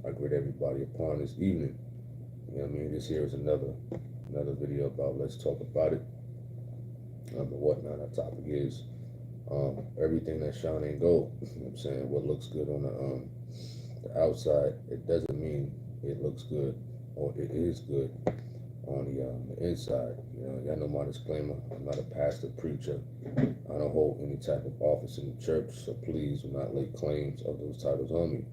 I greet everybody upon this evening. You know what I mean? This here is another video about Let's Talk About It. And whatnot. Our topic is everything that shine ain't gold. You know what I'm saying? What looks good on the outside, it doesn't mean it looks good or it is good on the inside. You know, y'all know my disclaimer. I'm not a pastor, preacher. I don't hold any type of office in the church, so please do not lay claims of those titles on me.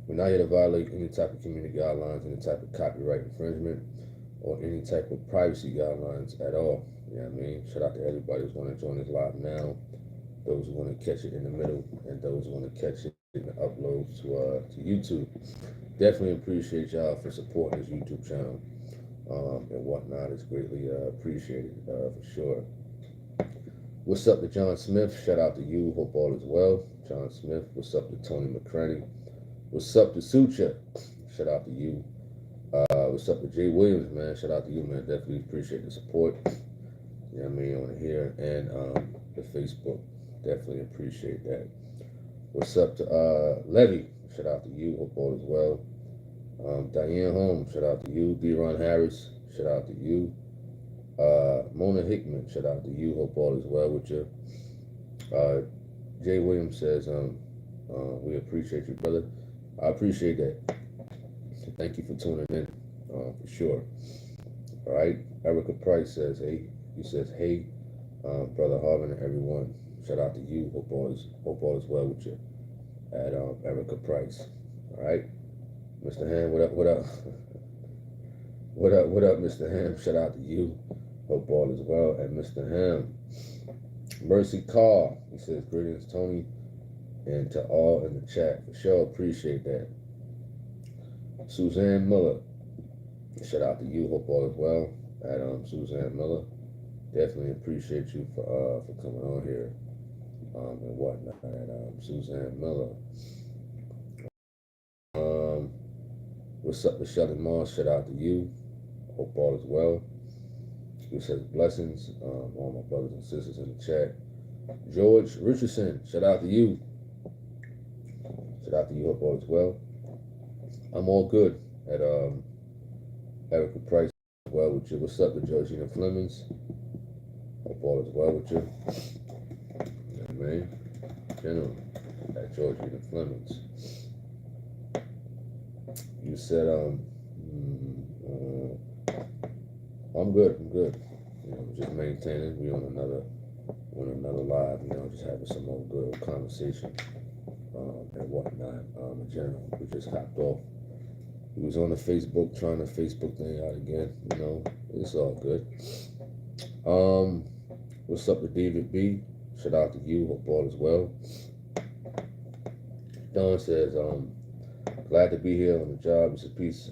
We're not here to violate any type of community guidelines, any type of copyright infringement, or any type of privacy guidelines at all. You know what I mean? Shout out to everybody who's going to join us live now, those who want to catch it in the middle, and those who want to catch it in the uploads to YouTube. Definitely appreciate y'all for supporting this YouTube channel and whatnot. It's greatly appreciated for sure. What's up to John Smith? Shout out to you. Hope all is well. John Smith. What's up to Tony McCraney? What's up to Sucha? Shout out to you. What's up to Jay Williams, man? Shout out to you, man. Definitely appreciate the support. You know what I mean? On here and the Facebook. Definitely appreciate that. What's up to Levy? Shout out to you. Hope all is well. Diane Holmes, shout out to you. D-Ron Harris, shout out to you. Mona Hickman, shout out to you. Hope all is well with you. Jay Williams says, we appreciate you, brother. I appreciate that. Thank you for tuning in, for sure. All right. Erica Price says, hey. He says, hey, Brother Harvin and everyone. Shout out to you. Hope all is well with you. At Erica Price. All right. Mr. Ham, what up? What up, Mr. Ham? Shout out to you. Hope all is well. And Mr. Ham. Mercy Carr. He says, greetings, Tony, and to all in the chat. For sure, appreciate that. Suzanne Miller. Shout out to you. Hope all is well. At Suzanne Miller. Definitely appreciate you for coming on here and whatnot. At Suzanne Miller. What's up to Sheldon Moss? Shout out to you. Hope all is well. He says blessings. All my brothers and sisters in the chat. George Richardson, shout out to you. Shout out to you. Hope all is well. I'm all good at Erica Price as well with you. What's up to Georgina Flemings? Hope all is well with you. You know what I mean? General at Georgina Flemings. You said, I'm good. You know, just maintaining. We on another live. You know, just having some more good conversation and whatnot. In general, we just hopped off. We was on the Facebook trying to Facebook thing out again. You know, it's all good. What's up with David B? Shout out to you. Hope all is well. Don says, glad to be here on the job. It's a peace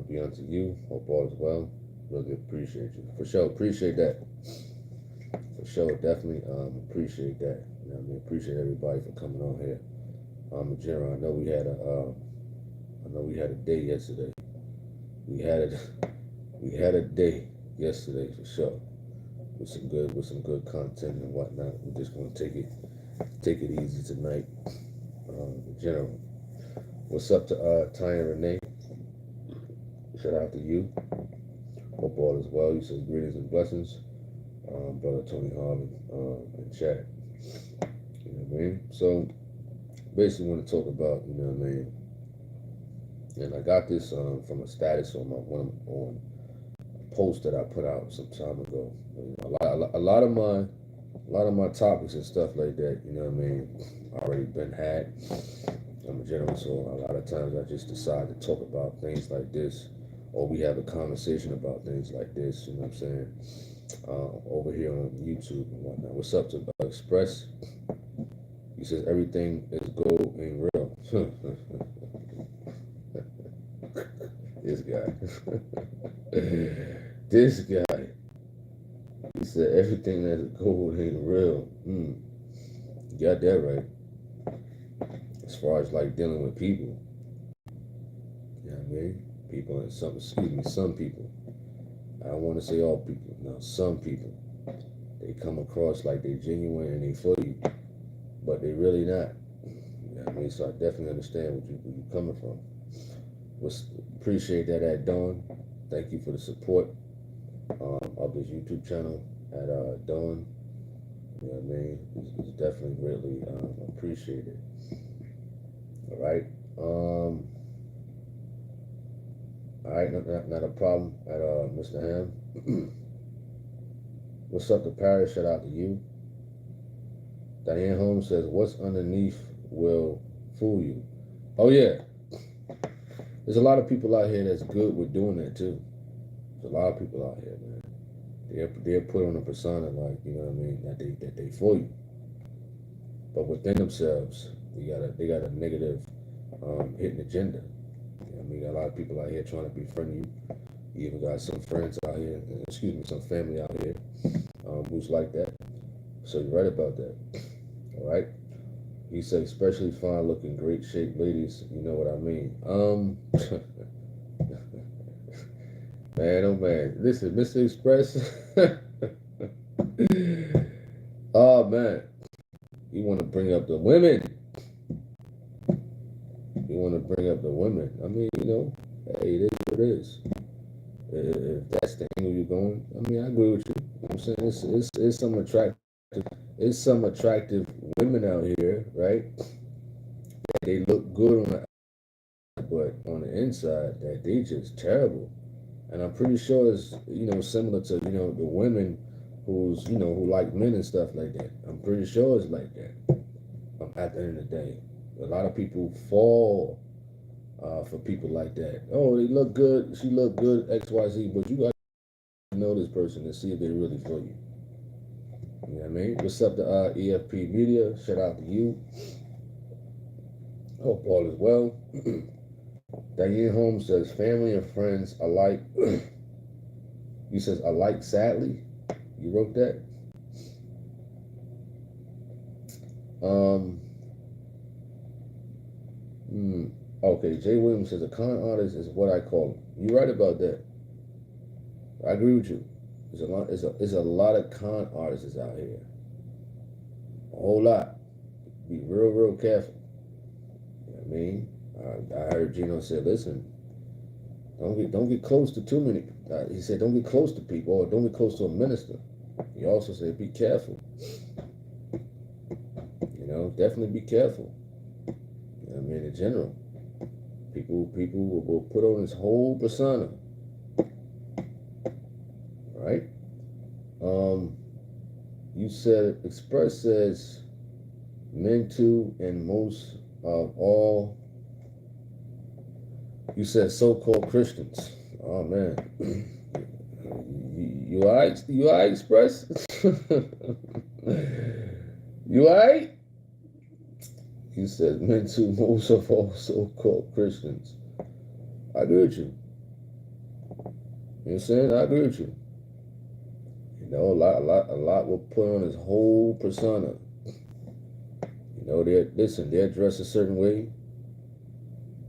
be unto you. Hope all is well. Really appreciate you. For sure, appreciate that. For sure, definitely appreciate that. You know what I mean? Appreciate everybody for coming on here. In general, I know we had a day yesterday. We had a day yesterday for sure. With some good content and whatnot. We're just gonna take it easy tonight. In general. What's up to Tanya Renee? Shout out to you. Hope all is well. You said greetings and blessings. Brother Tony Harvin in chat. You know what I mean? So basically want to talk about, you know what I mean? And I got this from a status on a post that I put out some time ago. You know, a lot of my topics and stuff like that, you know what I mean, already been had. I'm a general, so a lot of times I just decide to talk about things like this, or we have a conversation about things like this, you know what I'm saying, over here on YouTube and whatnot. What's up to Express? He says, everything is gold ain't real. This guy. This guy. He said, everything that's gold ain't real. You got that right. As far as like dealing with people, you know what I mean? People and some people. I don't want to say all people. No, some people. They come across like they genuine and they for you, but they really not. You know what I mean? So I definitely understand where you're coming from. Appreciate that at Dawn. Thank you for the support of this YouTube channel at Dawn. You know what I mean? It's definitely really appreciated. All right. All right, not a problem at Mr. Ham. What's up, the parish? Shout out to you. Diane Holmes says, what's underneath will fool you. Oh, yeah. There's a lot of people out here that's good with doing that, too. There's a lot of people out here, man. They're put on a persona, like, you know what I mean, that they fool you. But within themselves, they got a negative hidden agenda. You know what I mean? A lot of people out here trying to befriend you. You even got some friends out here, some family out here who's like that. So you're right about that. All right. He said, especially fine looking, great shaped ladies. You know what I mean? Man, oh man. Listen, Mr. Express. Oh man. You want to bring up the women. You want to bring up the women. I mean, you know, hey, it is what it is. If that's the angle you're going, I mean, I agree with you. You know what I'm saying? It's some attractive women out here, right? They look good on the outside, but on the inside, that they just terrible. And I'm pretty sure it's, you know, similar to, you know, the women who like men and stuff like that. I'm pretty sure it's like that. At the end of the day, a lot of people fall for people like that. Oh, they look good, she look good, XYZ, but you got to know this person and see if they're really for you. You know what I mean? What's up to EFP Media? Shout out to you. Hope all is well. Diane Holmes says, family and friends alike. You says, alike sadly. You wrote that? Okay, Jay Williams says, a con artist is what I call him. You're right about that. I agree with you. There's a lot of con artists out here. A whole lot. Be real careful. You know what I mean? I heard Gino say, listen, don't get close to too many. He said, don't get close to people, or don't get close to a minister. He also said, be careful. You know, definitely be careful. You know what I mean? In general, people will put on this whole persona. Right? You said, Express says, men too, and most of all, you said so-called Christians. Oh man. You all right? You all right, Express? You all right? You said men too, most of all so-called Christians. I agree with you. You know what I'm saying? I agree with you. You know, a lot will put on his whole persona. You know, they're dressed a certain way.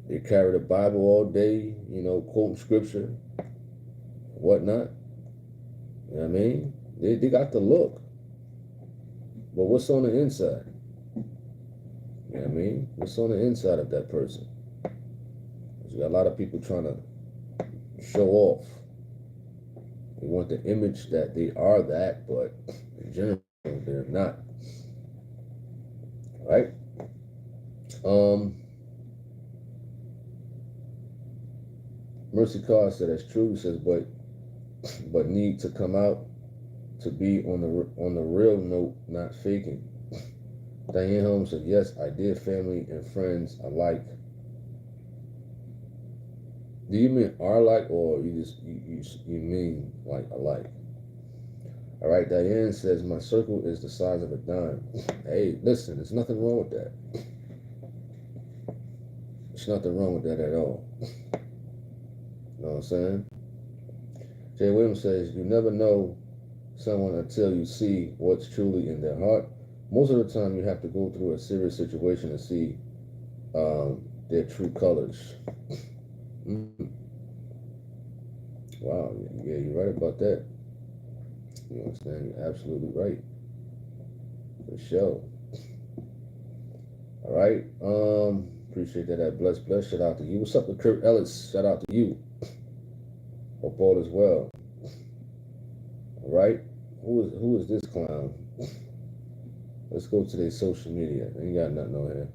They carry the Bible all day, you know, quoting scripture, whatnot. You know what I mean? They got the look. But what's on the inside? You know what I mean? What's on the inside of that person? You got a lot of people trying to show off. They want the image that they are that, but in general, they're not. Right? Mercy Carr said that's true. He says, but need to come out to be on the real note, not faking. Diane Holmes said, yes, I did. Family and friends alike. Do you mean are like, or you mean like alike? All right, Diane says, my circle is the size of a dime. Hey, listen, there's nothing wrong with that. There's nothing wrong with that at all. You know what I'm saying? Jay Williams says, you never know someone until you see what's truly in their heart. Most of the time, you have to go through a serious situation to see their true colors. Wow, yeah, you're right about that. You understand? You're absolutely right. For sure. All right. Appreciate that. Bless. Shout out to you. What's up with Kurt Ellis? Shout out to you. Hope all is well. All right. Who is this clown? Let's go to their social media. They ain't got nothing on here.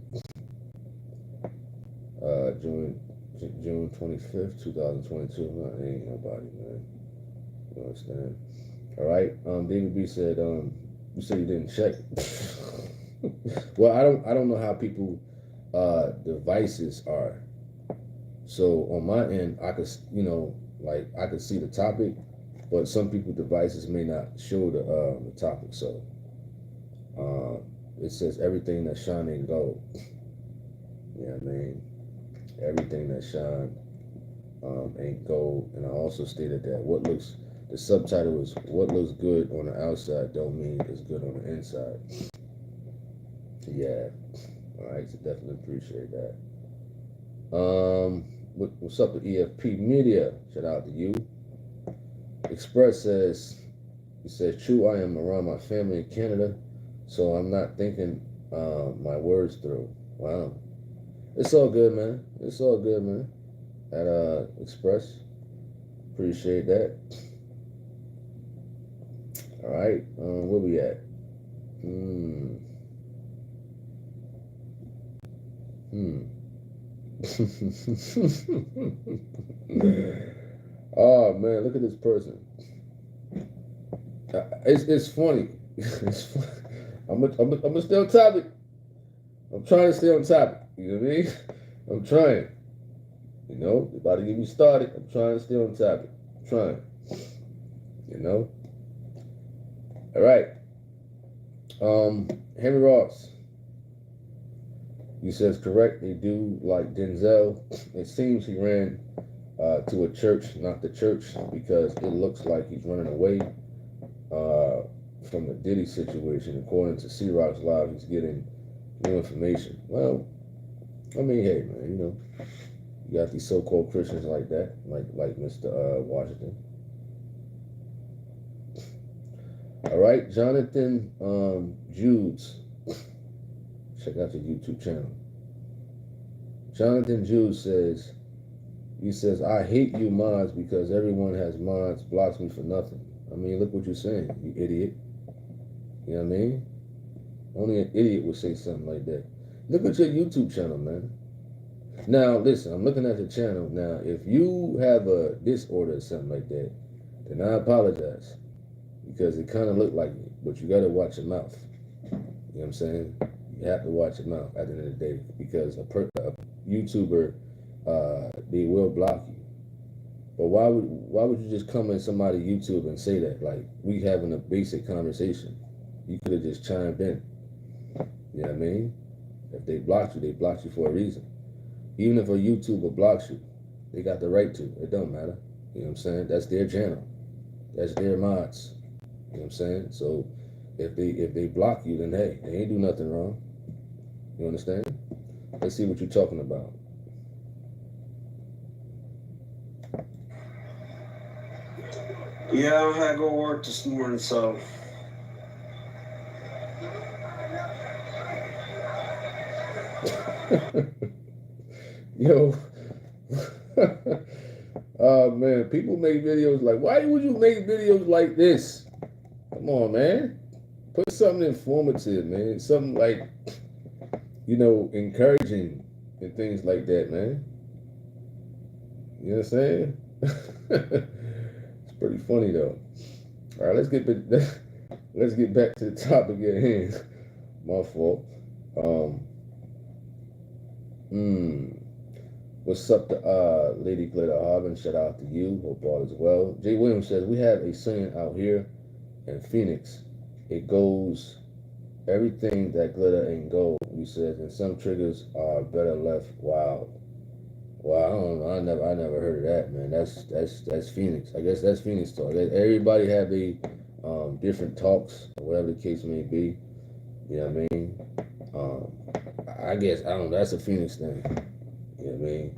June 25th, 2022. No, ain't nobody, man. You understand? All right. David B said, you said you didn't check. Well, I don't know how people devices are. So on my end, I could, I could see the topic, but some people devices may not show the topic. So it says everything that shine ain't gold. Yeah, I mean, everything that shine ain't gold. And I also stated that the subtitle is what looks good on the outside don't mean it's good on the inside. Yeah. All right, so definitely appreciate that. What's up with EFP Media? Shout out to you. Express says, true, I am around my family in Canada, so I'm not thinking my words through. Wow. It's all good, man. It's all good, man. At Express. Appreciate that. All right, where we at? Oh man, look at this person. It's funny. It's funny. I'm gonna stay on topic. I'm trying to stay on topic. You know what I mean? I'm trying. You know, about to get me started. I'm trying to stay on topic. I'm trying. You know. All right. Henry Ross. He says, correct, they do like Denzel. It seems he ran to a church, not the church, because it looks like he's running away from the Diddy situation. According to C-Rock's Live, he's getting new information. Well, I mean, hey, man, you got these so-called Christians like that, like Mr. Washington. All right, Jonathan Judes. Check out your YouTube channel. Jonathan Jude says, I hate you mods because everyone has mods, blocks me for nothing. I mean, look what you're saying, you idiot. You know what I mean? Only an idiot would say something like that. Look at your YouTube channel, man. Now, listen, I'm looking at the channel. Now, if you have a disorder or something like that, then I apologize. Because it kind of looked like it. But you got to watch your mouth. You know what I'm saying? You have to watch your mouth at the end of the day, because a YouTuber, they will block you. But why would you just come in somebody's YouTube and say that? Like, we having a basic conversation. You could have just chimed in. You know what I mean? If they blocked you for a reason. Even if a YouTuber blocks you, they got the right to. It don't matter. You know what I'm saying? That's their channel. That's their mods. You know what I'm saying? So if they block you, then hey, they ain't do nothing wrong. You understand? Let's see what you're talking about. Yeah, I had to go work this morning, so. Yo. Oh man, people make videos like, why would you make videos like this? Come on, man. Put something informative, man. Something like, encouraging and things like that, man. You know what I'm saying? It's pretty funny though. All right, let's get back to the topic at hand. My fault. What's up to Lady Glitter Harvin? Shout out to you. Hope all is well. Jay Williams says, we have a saying out here in Phoenix. It goes, everything that glitter ain't gold. We said, and some triggers are better left wild. Well, I don't know. I never heard of that, man. That's Phoenix. I guess that's Phoenix talk. Everybody have a different talks, or whatever the case may be. You know what I mean? I guess, I don't know. That's a Phoenix thing. You know what I mean?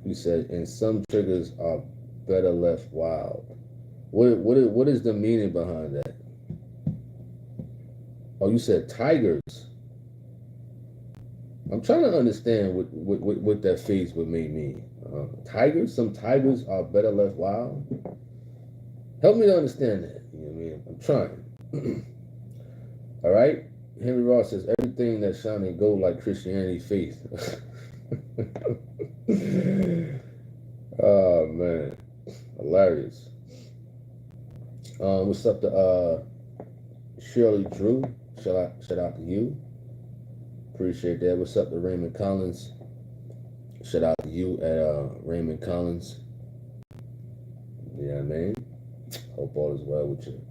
We said, and some triggers are better left wild. What is the meaning behind that? Oh, you said tigers. I'm trying to understand what that phase would may mean. Tigers, some tigers are better left wild. Help me to understand that. You know what I mean? I'm trying. All right. Henry Ross says everything that shine and gold like Christianity faith. Oh man, hilarious. What's up to Shirley Drew? Shout out to you. Appreciate that. What's up to Raymond Collins? Shout out to you at Raymond Collins. Yeah, I mean, hope all is well with you.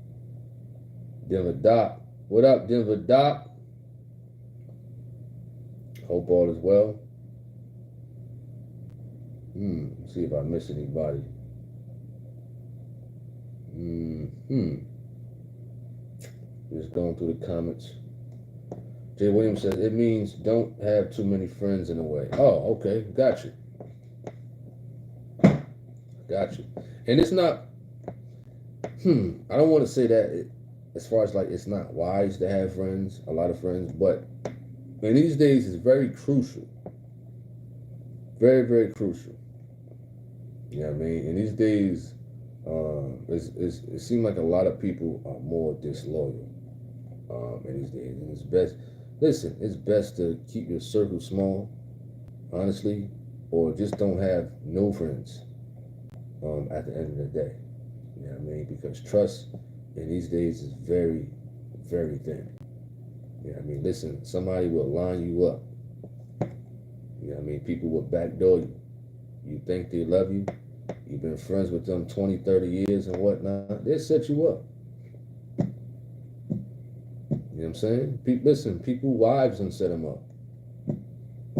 Denver Doc. What up, Denver Doc? Hope all is well. See if I miss anybody. Just going through the comments. Jay Williams says, it means don't have too many friends in a way. Oh, okay. Got you. And it's not, I don't want to say that as far as like it's not wise to have friends, a lot of friends, but in these days it's very crucial. Very, very crucial. You know what I mean? In these days, it seems like a lot of people are more disloyal in these days. And it's best to keep your circle small, honestly, or just don't have no friends at the end of the day. You know what I mean? Because trust in these days is very, very thin. You know what I mean? Listen, somebody will line you up. You know what I mean? People will backdoor you. You think they love you. You've been friends with them 20, 30 years and whatnot. They'll set you up. You know what I'm saying? People, wives done set them up.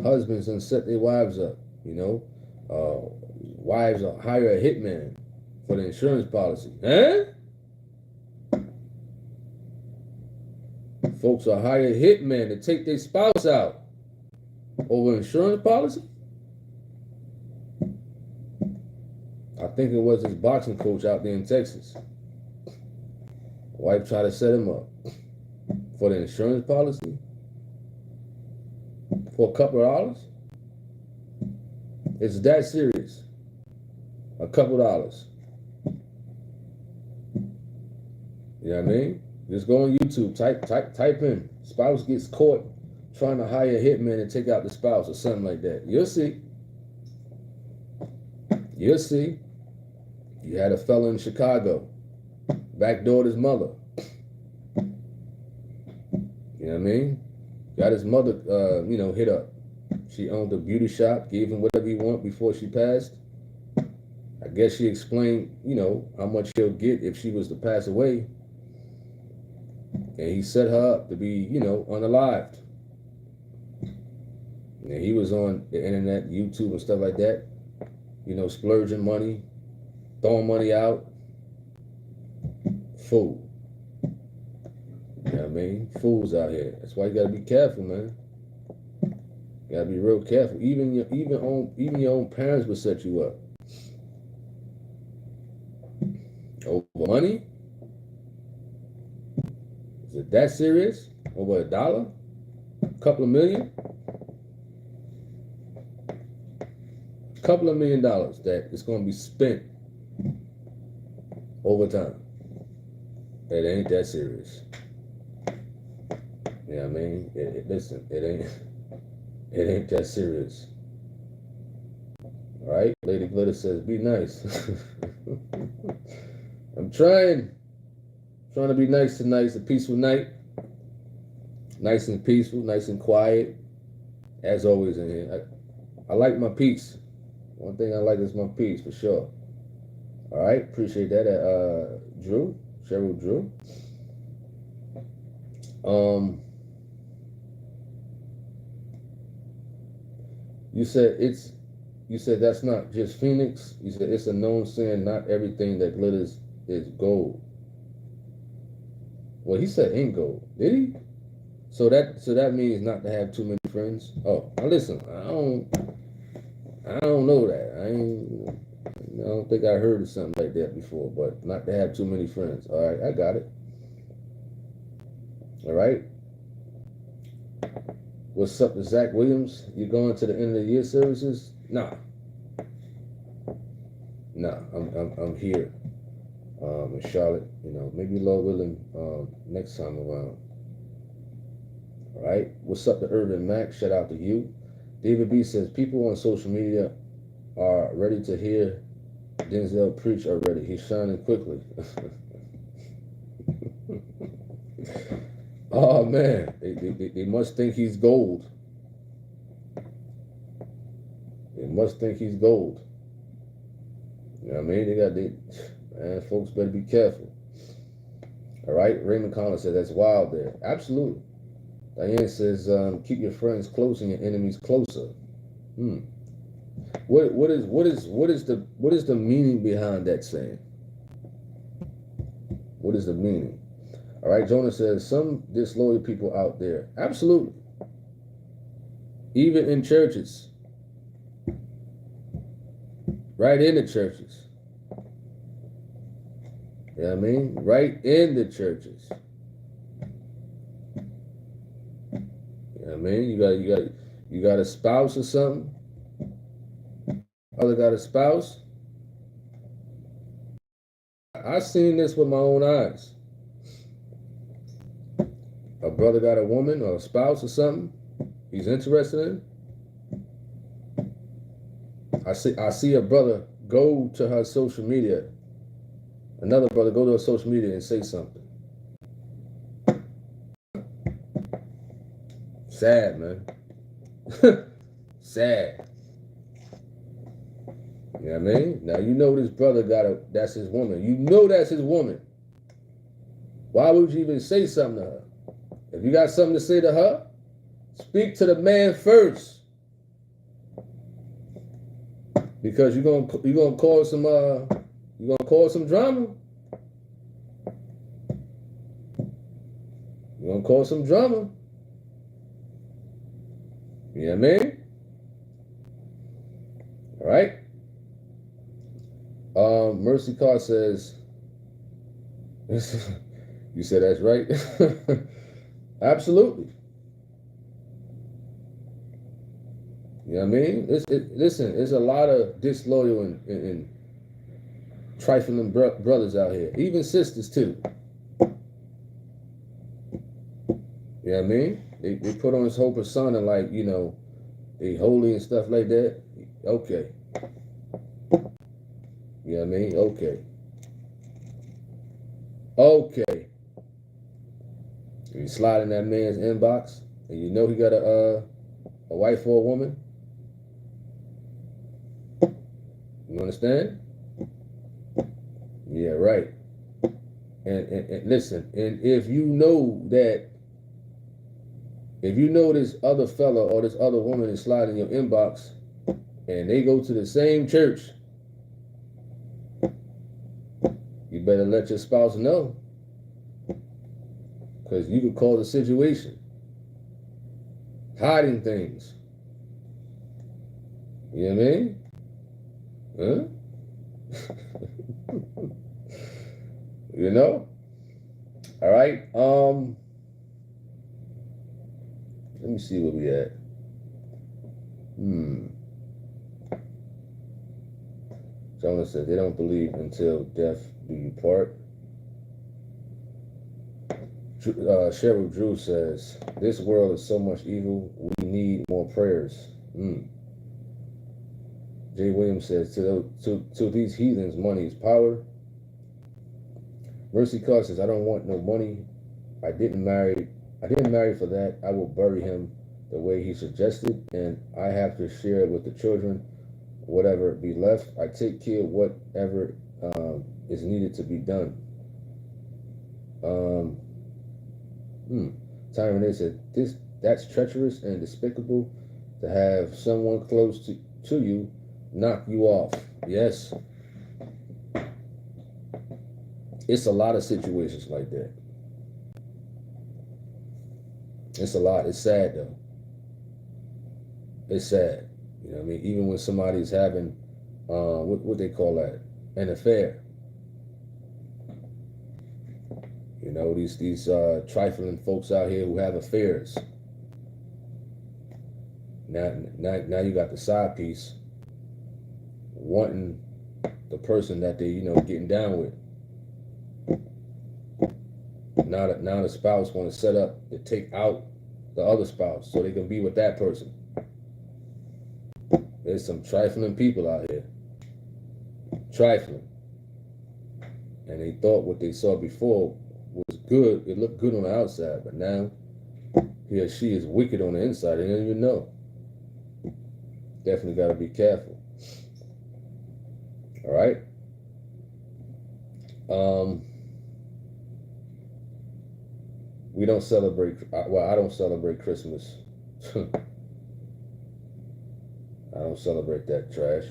Husbands done set their wives up, you know? Wives will hire a hitman for the insurance policy. Huh? Folks will hire a hitman to take their spouse out over insurance policy. I think it was his boxing coach out there in Texas. Wife tried to set him up for the insurance policy for a couple of dollars. It's that serious. A couple of dollars. You know what I mean? Just go on YouTube, type in spouse gets caught trying to hire a hitman to take out the spouse or something like that. You'll see. You'll see. You had a fella in Chicago, backdoored his mother. You know what I mean? Got his mother, hit up. She owned a beauty shop, gave him whatever he wanted before she passed. I guess she explained, how much he'll get if she was to pass away. And he set her up to be, unalived. And he was on the internet, YouTube and stuff like that, splurging money, throwing money out. Fool. You know what I mean? Fools out here. That's why you gotta be careful, man. You gotta be real careful. Even your own parents will set you up. Over money? Is it that serious? Over $1? A couple of million? A couple of $1 million that is going to be spent over time. It ain't that serious. You know what I mean? Listen, it ain't that serious. All right? Lady Glitter says, be nice. I'm trying to be nice tonight. It's a peaceful night. Nice and peaceful, nice and quiet. As always in here. I like my peace. One thing I like is my peace, for sure. All right, appreciate that. Cheryl Drew. You said that's not just Phoenix. You said it's a known saying, not everything that glitters is gold. Well, he said ain't gold, did he? So that means not to have too many friends. Oh, now listen, I don't know that. I don't think I heard of something like that before, but not to have too many friends. All right, I got it. All right. What's up to Zach Williams? You going to the end of the year services? Nah. I'm here in Charlotte. You know, maybe Lord willing, next time around. All right. What's up to Urban Mac? Shout out to you. David B says people on social media are ready to hear Denzel preach already. He's shining quickly. Oh man, they must think he's gold. They must think he's gold. You know what I mean? Man, folks better be careful. All right, Raymond Collins said that's wild there. Absolutely. Diane says keep your friends close and your enemies closer. What is the meaning behind that saying? What is the meaning? All right, Jonah says some disloyal people out there. Absolutely. Even in churches. Right in the churches. You know what I mean? Right in the churches. You know what I mean? You got a spouse or something? Other got a spouse? I seen this with my own eyes. A brother got a woman or a spouse or something he's interested in. I see a brother go to her social media, another brother go to her social media and say something. Sad, man. Sad. You know what I mean? Now you know this brother that's his woman. You know that's his woman. Why would you even say something to her? If you got something to say to her, speak to the man first. Because you're gonna cause some drama. You're gonna cause some drama. You know what I mean? All right. Mercy Carr says, you said that's right. Absolutely. You know what I mean? Listen, there's a lot of disloyal and trifling brothers out here, even sisters too. You know what I mean? They put on this whole persona like, you know, they holy and stuff like that. Okay. You know what I mean? Okay. You slide in that man's inbox and you know he got a wife or a woman. You understand? Yeah, right. And listen, and if you know this other fella or this other woman is sliding your inbox and they go to the same church, you better let your spouse know. Because you could cause a situation. Hiding things. You know what I mean? Huh? You know? All right. Let me see where we at. Jonah said they don't believe until death do you part. Cheryl Drew says, this world is so much evil, we need more prayers. Jay Williams says, to these heathens, money is power. Mercy Carr says, I don't want no money. I didn't marry for that. I will bury him the way he suggested, and I have to share with the children whatever be left. I take care of whatever is needed to be done. Ty Renee said, that's treacherous and despicable to have someone close to you knock you off. Yes. It's a lot of situations like that. It's a lot. It's sad though. It's sad. You know what I mean? Even when somebody's having what they call that? An affair. You know, these trifling folks out here who have affairs. Now you got the side piece wanting the person that they, getting down with. Now the spouse want to set up to take out the other spouse so they can be with that person. There's some trifling people out here. Trifling. And they thought what they saw before was good. It looked good on the outside, but now he or she is wicked on the inside. They don't even know. Definitely got to be careful. All right. We don't celebrate. Well, I don't celebrate Christmas. I don't celebrate that trash.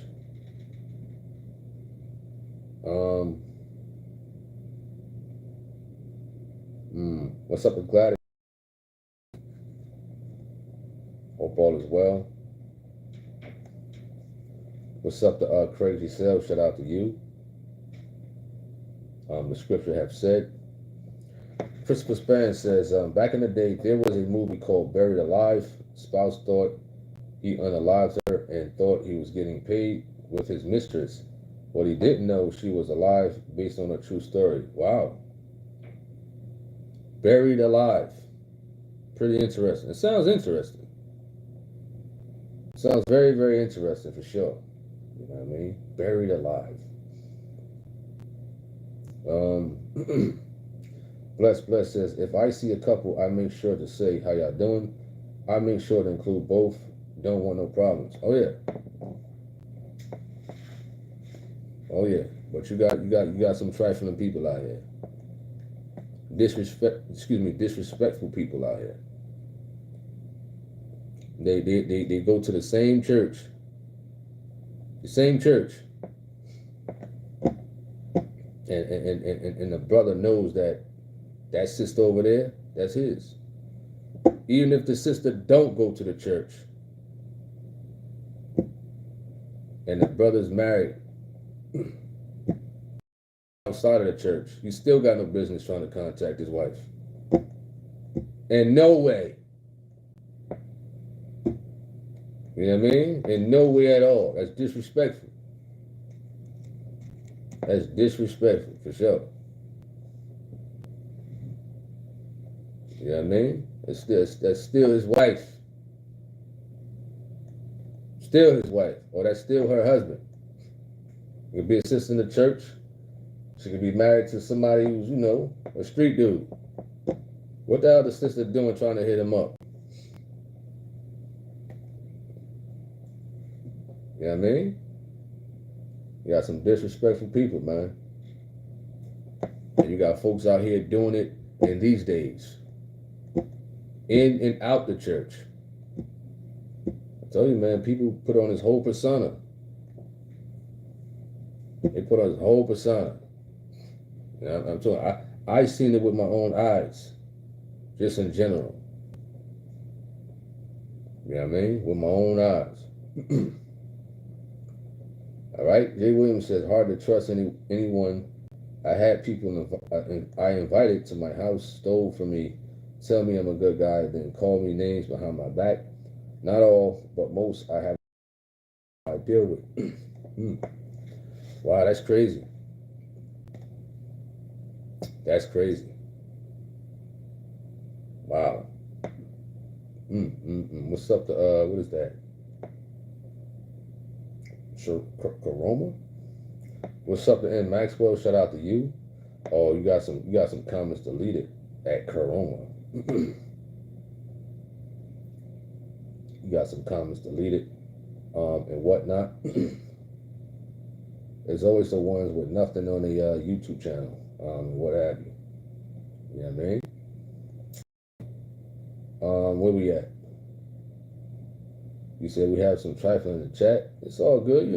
What's up with Gladys? Hope all is well. What's up to Crazy Sales? Shout out to you. The scripture have said. Christopher Span says, back in the day, there was a movie called Buried Alive. Spouse thought he unalived her and thought he was getting paid with his mistress. What he didn't know, she was alive based on a true story. Wow. Buried Alive. Pretty interesting. It sounds interesting. Sounds very, very interesting for sure. You know what I mean? Buried Alive. Bless says, if I see a couple, I make sure to say, how y'all doing? I make sure to include both. Don't want no problems. Oh yeah. Oh yeah. But you got some trifling people out here. Disrespectful people out here. They go to the same church. The same church. And the brother knows that sister over there, that's his. Even if the sister don't go to the church and the brother's married outside of the church, he still got no business trying to contact his wife. In no way. You know what I mean? In no way at all. That's disrespectful. That's disrespectful for sure. You know what I mean? That's still his wife. Still his wife. Or that's still her husband. He could be a sister in the church. She could be married to somebody who's, a street dude. What the hell the sister doing trying to hit him up? You know what I mean? You got some disrespectful people, man. And you got folks out here doing it in these days. In and out the church. I tell you, man, people put on this whole persona. They put on this whole persona. You know, I'm telling you, I seen it with my own eyes. Just in general. You know what I mean? With my own eyes. All right. Jay Williams says, hard to trust anyone. I had people I invited to my house, stole from me, tell me I'm a good guy, then call me names behind my back. Not all, but most I deal with. Wow, that's crazy. That's crazy. Wow. What's up to what is that? Coroma? What's up to N Maxwell? Shout out to you. Oh, you got some comments deleted at Coroma. You got some comments deleted and whatnot. There's always the ones with nothing on the YouTube channel, what have you. You know what I mean? Where we at? You said we have some trifling in the chat. It's all good,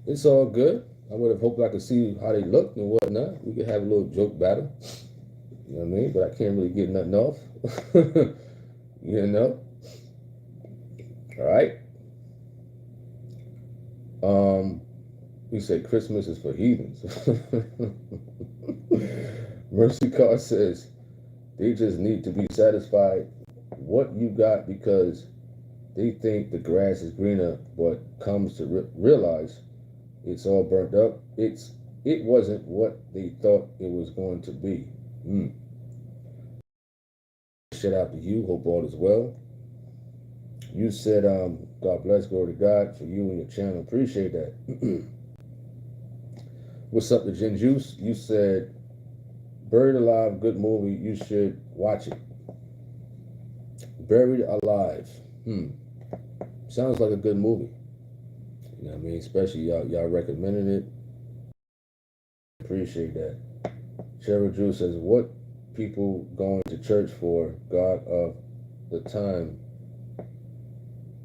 It's all good. I would have hoped I could see how they looked and whatnot. We could have a little joke battle. You know what I mean? But I can't really get nothing off. All right. We said Christmas is for heathens. Mercy Car says they just need to be satisfied what you got because they think the grass is greener, but comes to realize it's all burnt up. It wasn't what they thought it was going to be. Shout out to you. Hope all is well. You said, God bless, glory to God for you and your channel. Appreciate that. What's up to Gin Juice? You said, Buried Alive, good movie. You should watch it. Buried Alive. Sounds like a good movie. You know what I mean? Especially y'all recommending it. Appreciate that. Cheryl Drew says, what people going to church for? God of the time.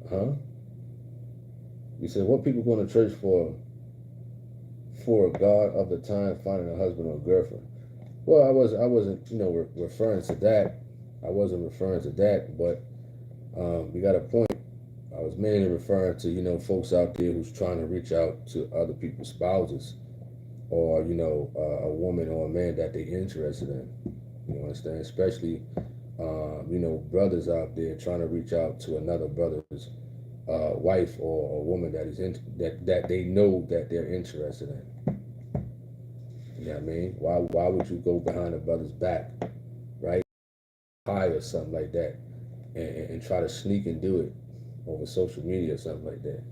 Huh? You said, what people going to church for God of the time finding a husband or girlfriend? Well, I wasn't, referring to that. I wasn't referring to that, but you got a point. I was mainly referring to, folks out there who's trying to reach out to other people's spouses, or, a woman or a man that they're interested in. You understand? Especially, brothers out there trying to reach out to another brother's wife or a woman that is that they know that they're interested in. You know what I mean? Why would you go behind a brother's back, right? Hide or something like that, and try to sneak and do it over social media or something like that.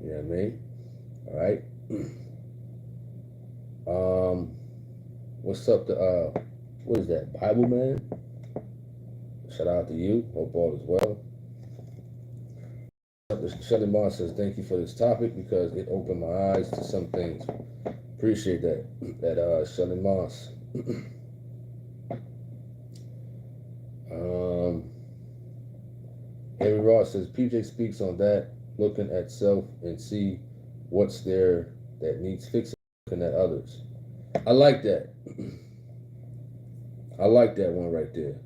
You know what I mean? All right. What's up to what is that, Bible Man? Shout out to you. Hope all is well. Shelly Moss says, thank you for this topic because it opened my eyes to some things. Appreciate that Shelly Moss. Harry Ross says, PJ speaks on that, looking at self and see what's there that needs fixing, looking at others. I like that. I like that one right there.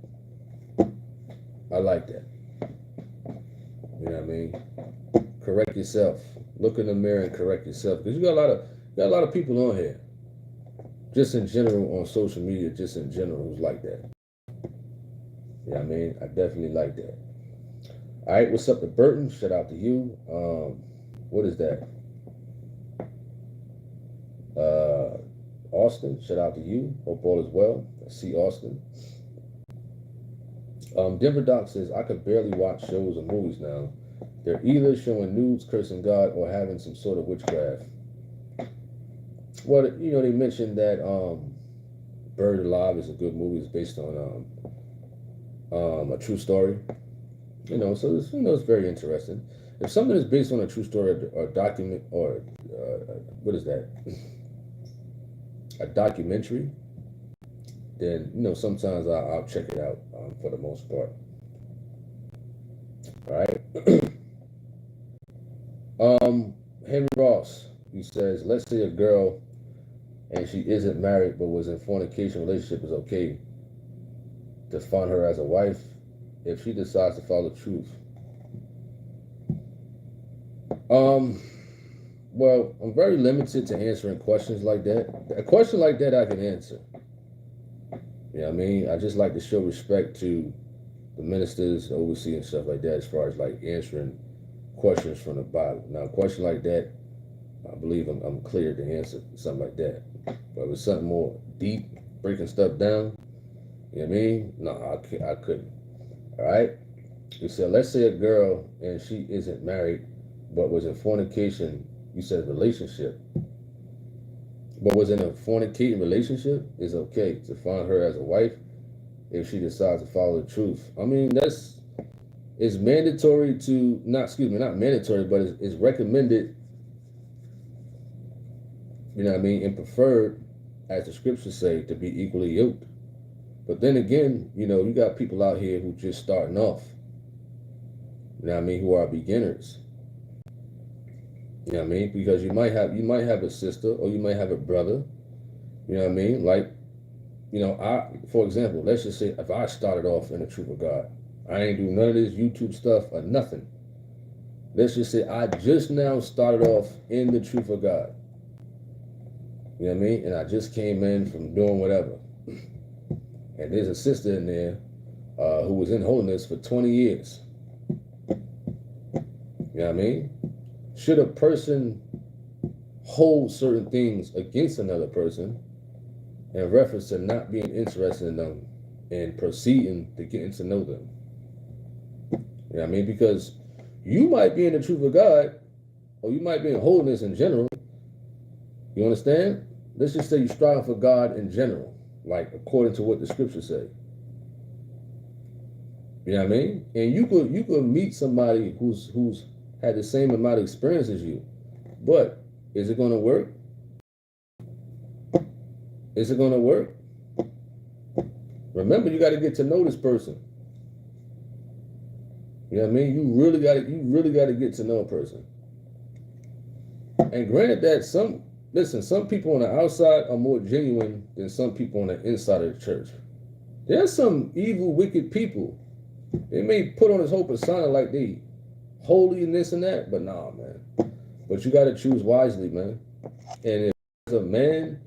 I like that. You know what I mean? Correct yourself. Look in the mirror and correct yourself. Because you got a lot of people on here. Just in general on social media, just in general, who's like that. You know what I mean? I definitely like that. All right, what's up to Burton? Shout out to you. What is that? Austin, shout out to you. Hope all is well. I see Austin. Denver Doc says, I could barely watch shows or movies now. They're either showing nudes, cursing God, or having some sort of witchcraft. Well, they mentioned that Buried Alive is a good movie. It's based on a true story. So it's very interesting. If something is based on a true story or document or what is that? A documentary, then sometimes I'll check it out for the most part. All right. Henry Ross, he says, let's say a girl and she isn't married but was in fornication relationship, is okay to find her as a wife if she decides to follow the truth. Well, I'm very limited to answering questions like that. A question like that I can answer. You know what I mean? I just like to show respect to the ministers, overseers, and stuff like that, as far as like answering questions from the Bible. Now, a question like that, I believe I'm clear to answer something like that. But if it's something more deep, breaking stuff down, you know what I mean? No, I couldn't. All right? You said, let's say a girl and she isn't married, but was in fornication. You said relationship. But was in a fornicating relationship, it's okay to find her as a wife if she decides to follow the truth. I mean, it's mandatory to, not mandatory, but it's recommended, you know what I mean, and preferred, as the scriptures say, to be equally yoked. But then again, you got people out here who just starting off, you know what I mean, who are beginners. You know what I mean? Because you might have a sister or you might have a brother, you know what I mean? Like, for example, let's just say if I started off in the truth of God, I ain't do none of this YouTube stuff or nothing. Let's just say I just now started off in the truth of God. You know what I mean? And I just came in from doing whatever. And there's a sister in there who was in holiness for 20 years. You know what I mean? Should a person hold certain things against another person in reference to not being interested in them and proceeding to getting to know them? You know what I mean? Because you might be in the truth of God, or you might be in holiness in general. You understand? Let's just say you're striving for God in general, like according to what the scriptures say. You know what I mean? And you could meet somebody who's had the same amount of experience as you, but is it going to work? Is it going to work? Remember, you got to get to know this person. You know what I mean? You really got to get to know a person. And granted that some people on the outside are more genuine than some people on the inside of the church. There's some evil, wicked people. They may put on this whole persona like they holy and this and that, but nah, man. But you got to choose wisely, man. And if as a man,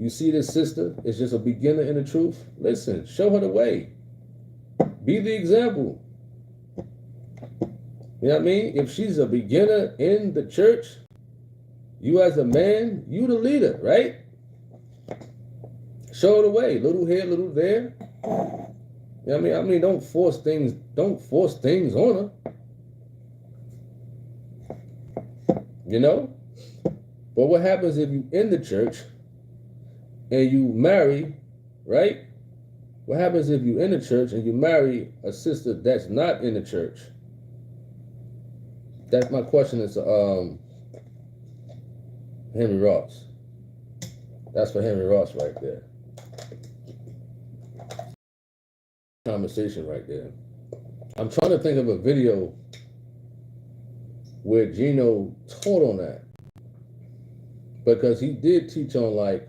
you see this sister is just a beginner in the truth, listen, show her the way. Be the example. You know what I mean? If she's a beginner in the church, you as a man, you the leader, right? Show her the way. Little here, little there. You know what I mean? Don't force things on her. You know? But what happens if you in the church and you marry, right? What happens if you in the church and you marry a sister that's not in the church? That's my question is Henry Ross. That's for Henry Ross right there. Conversation right there. I'm trying to think of a video where Gino taught on that, because he did teach on like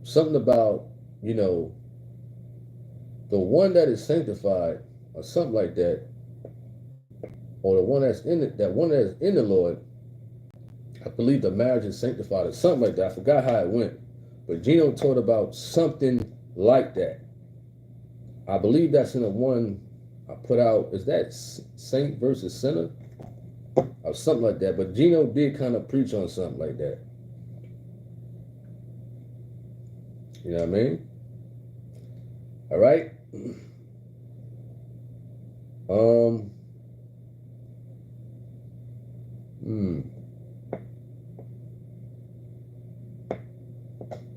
something about, you know, the one that is sanctified or something like that, or the one that's in it, that one that is in the Lord. I believe the marriage is sanctified or something like that. I forgot how it went, but Gino taught about something like that. I believe that's in the one I put out. Is that saint versus sinner or something like that? But Gino did kind of preach on something like that. You know what I mean? All right.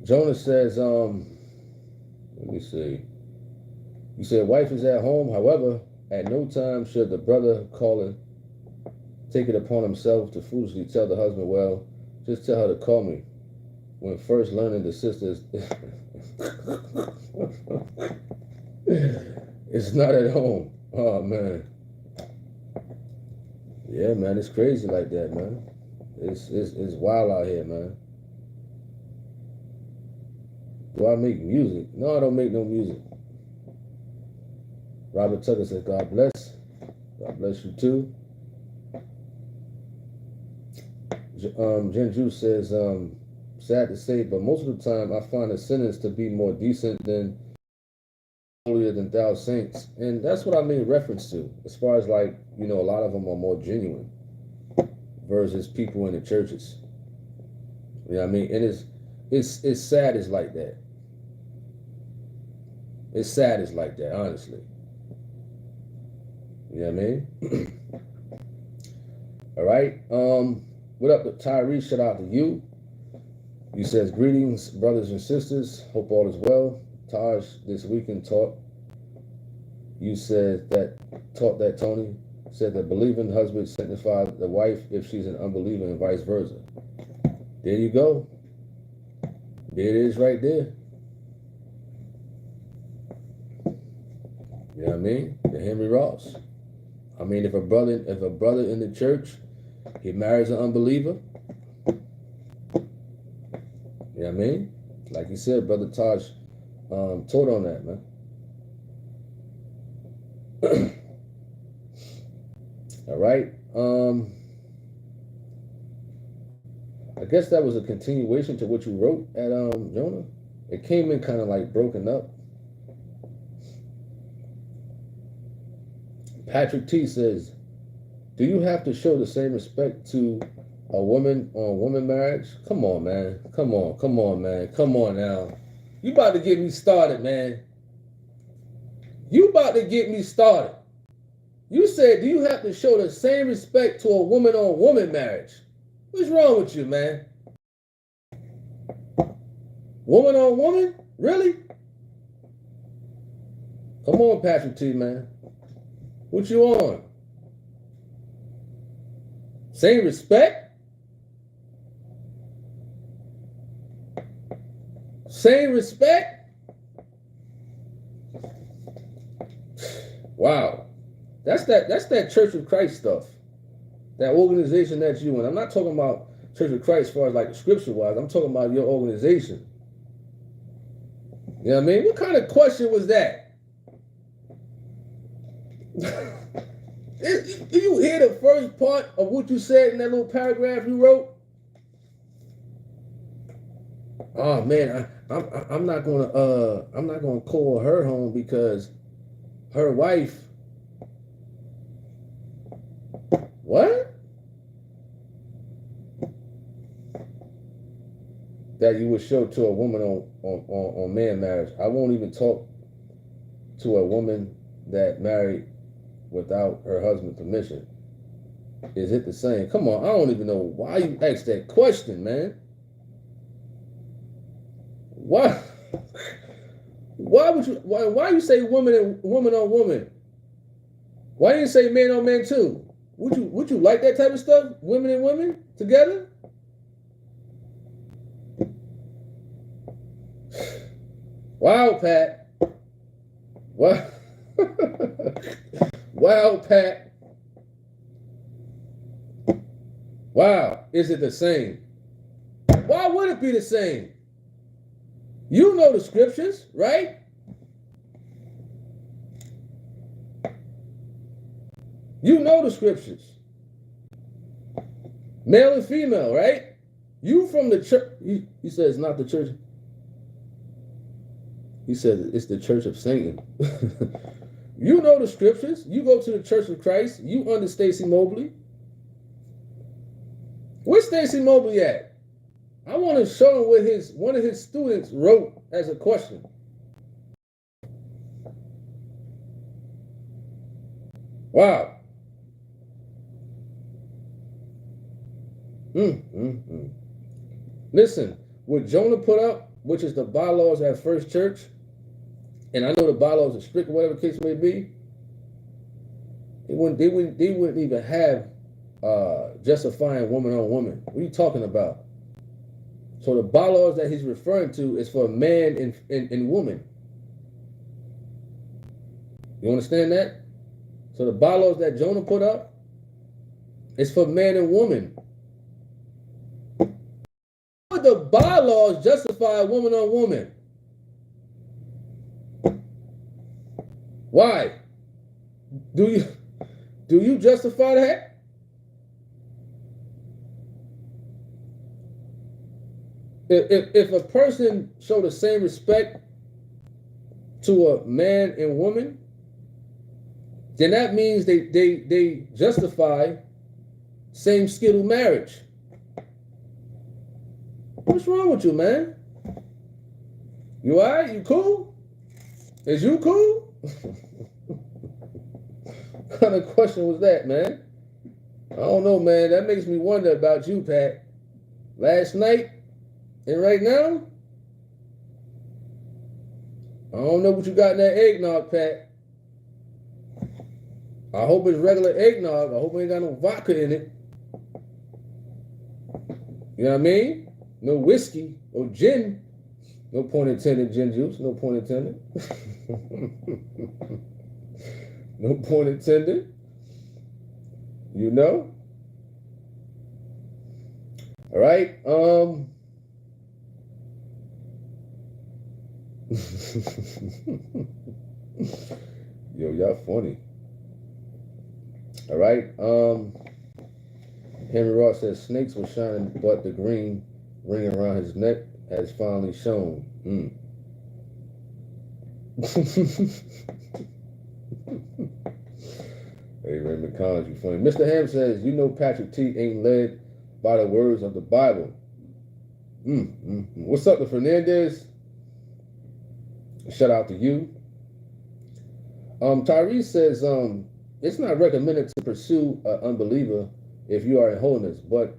Jonas says, let me see. You said wife is at home, however, at no time should the brother calling take it upon himself to foolishly tell the husband, well, just tell her to call me. When first learning the sisters, it's not at home. Oh, man. Yeah, man, it's crazy like that, man. It's wild out here, man. Do I make music? No, I don't make no music. Robert Tucker says, God bless. God bless you too. Jen Juice says, sad to say, but most of the time I find a sentence to be more decent than holier than thou saints. And that's what I made reference to, as far as like, you know, a lot of them are more genuine versus people in the churches. You know what I mean? And it's sad it's like that. It's sad it's like that, honestly. You know what I mean? All right. What up, Tyree? Shout out to you. He says, greetings, brothers and sisters. Hope all is well. Taj, this weekend taught that Tony said that believing husband sanctifies the wife if she's an unbeliever and vice versa. There you go. There it is right there. You know what I mean? The Henry Ross. I mean, if a brother in the church, he marries an unbeliever, you know what I mean? Like you said, Brother Taj taught on that, man. All right. I guess that was a continuation to what you wrote at Jonah. It came in kind of like broken up. Patrick T says, Do you have to show the same respect to a woman on woman marriage? Come on, man. Come on, man. Come on now. You about to get me started, man. You about to get me started. You said, do you have to show the same respect to a woman on woman marriage? What's wrong with you, man? Woman on woman? Really? Come on, Patrick T, man. What you on? Same respect? Same respect? Wow. That's that Church of Christ stuff. That organization that you in. I'm not talking about Church of Christ as far as like scripture-wise. I'm talking about your organization. You know what I mean? What kind of question was that? Do you hear the first part of what you said in that little paragraph you wrote? Oh man, I'm not gonna call her home because her wife. What? That you would show to a woman on man marriage. I won't even talk to a woman that married without her husband's permission. Is it the same? Come on, I don't even know why you asked that question, man. Why? Why would you? Why you say woman on woman? Why didn't you say man on man too? Would you like that type of stuff? Women and women together? Wow, Pat. Wow. Wow, Pat. Wow. Is it the same? Why would it be the same? You know the scriptures, right? You know the scriptures. Male and female, right? You from the church. He said it's not the church. He said it's the church of Satan. You know the scriptures. You go to the Church of Christ. You under Stacy Mobley. Where's Stacy Mobley at? I want to show him what one of his students wrote as a question. Wow. Listen, what Jonah put up, which is the bylaws at First Church, and I know the bylaws are strict, whatever the case may be, they wouldn't even have justifying woman on woman. What are you talking about? So the bylaws that he's referring to is for man and woman. You understand that? So the bylaws that Jonah put up is for man and woman. How would the bylaws justify woman on woman? Why? Do you justify that? If a person show the same respect to a man and woman, then that means they justify same-skittle marriage. What's wrong with you, man? You all right? You cool? Is you cool? What kind of question was that, man? I don't know, man. That makes me wonder about you, Pat. Last night and right now, I don't know what you got in that eggnog, Pat. I hope it's regular eggnog. I hope it ain't got no vodka in it. You know what I mean? No whiskey or gin. No point intended, gin juice. No point intended. No point intended. You know? All right. Yo, y'all funny. All right. Henry Ross says snakes were shining, but the green ring around his neck has finally shown. Hey, Raymond Collins, you funny. Mr. Ham says, you know Patrick T ain't led by the words of the Bible. What's up to Fernandez? Shout out to you. Tyrese says, it's not recommended to pursue an unbeliever if you are in holiness, but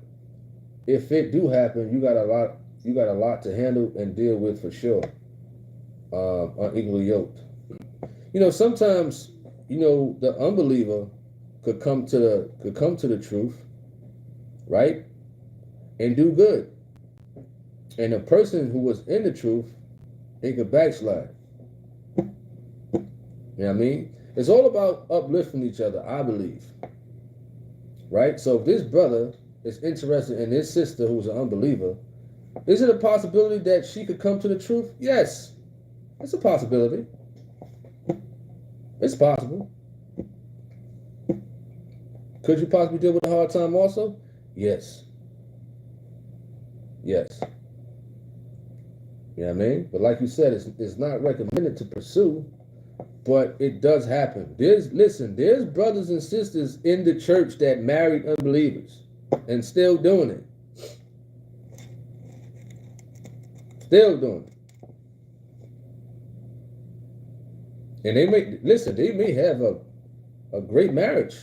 if it do happen, you got a lot to handle and deal with for sure. Unequally yoked. You know, sometimes, you know, the unbeliever could come to the truth, right? And do good. And the person who was in the truth, it could backslide. You know what I mean? It's all about uplifting each other, I believe. Right? So if this brother is interested in his sister who's an unbeliever, is it a possibility that she could come to the truth? Yes. It's a possibility. It's possible. Could you possibly deal with a hard time also? Yes. Yes. You know what I mean? But like you said, it's not recommended to pursue, but it does happen. There's brothers and sisters in the church that married unbelievers and still doing it. Still doing it. And they may have a great marriage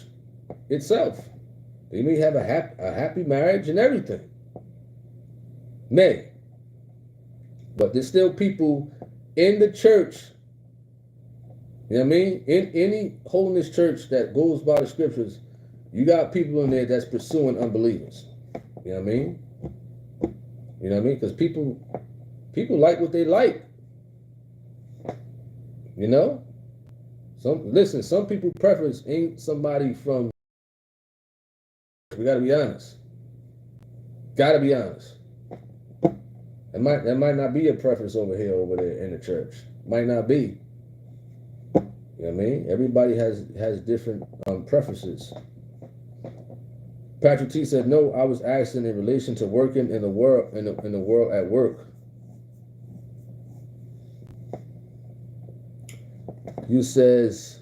itself. They may have a happy marriage and everything. May. But there's still people in the church, you know what I mean? In any holiness church that goes by the scriptures, you got people in there that's pursuing unbelievers. You know what I mean? You know what I mean? Because people like what they like. You know? Some people preference ain't somebody from. We gotta be honest. Gotta be honest. That might not be a preference over there in the church. Might not be. You know what I mean? Everybody has different preferences. Patrick T said, no, I was asking in relation to working in the world in the world at work. You says,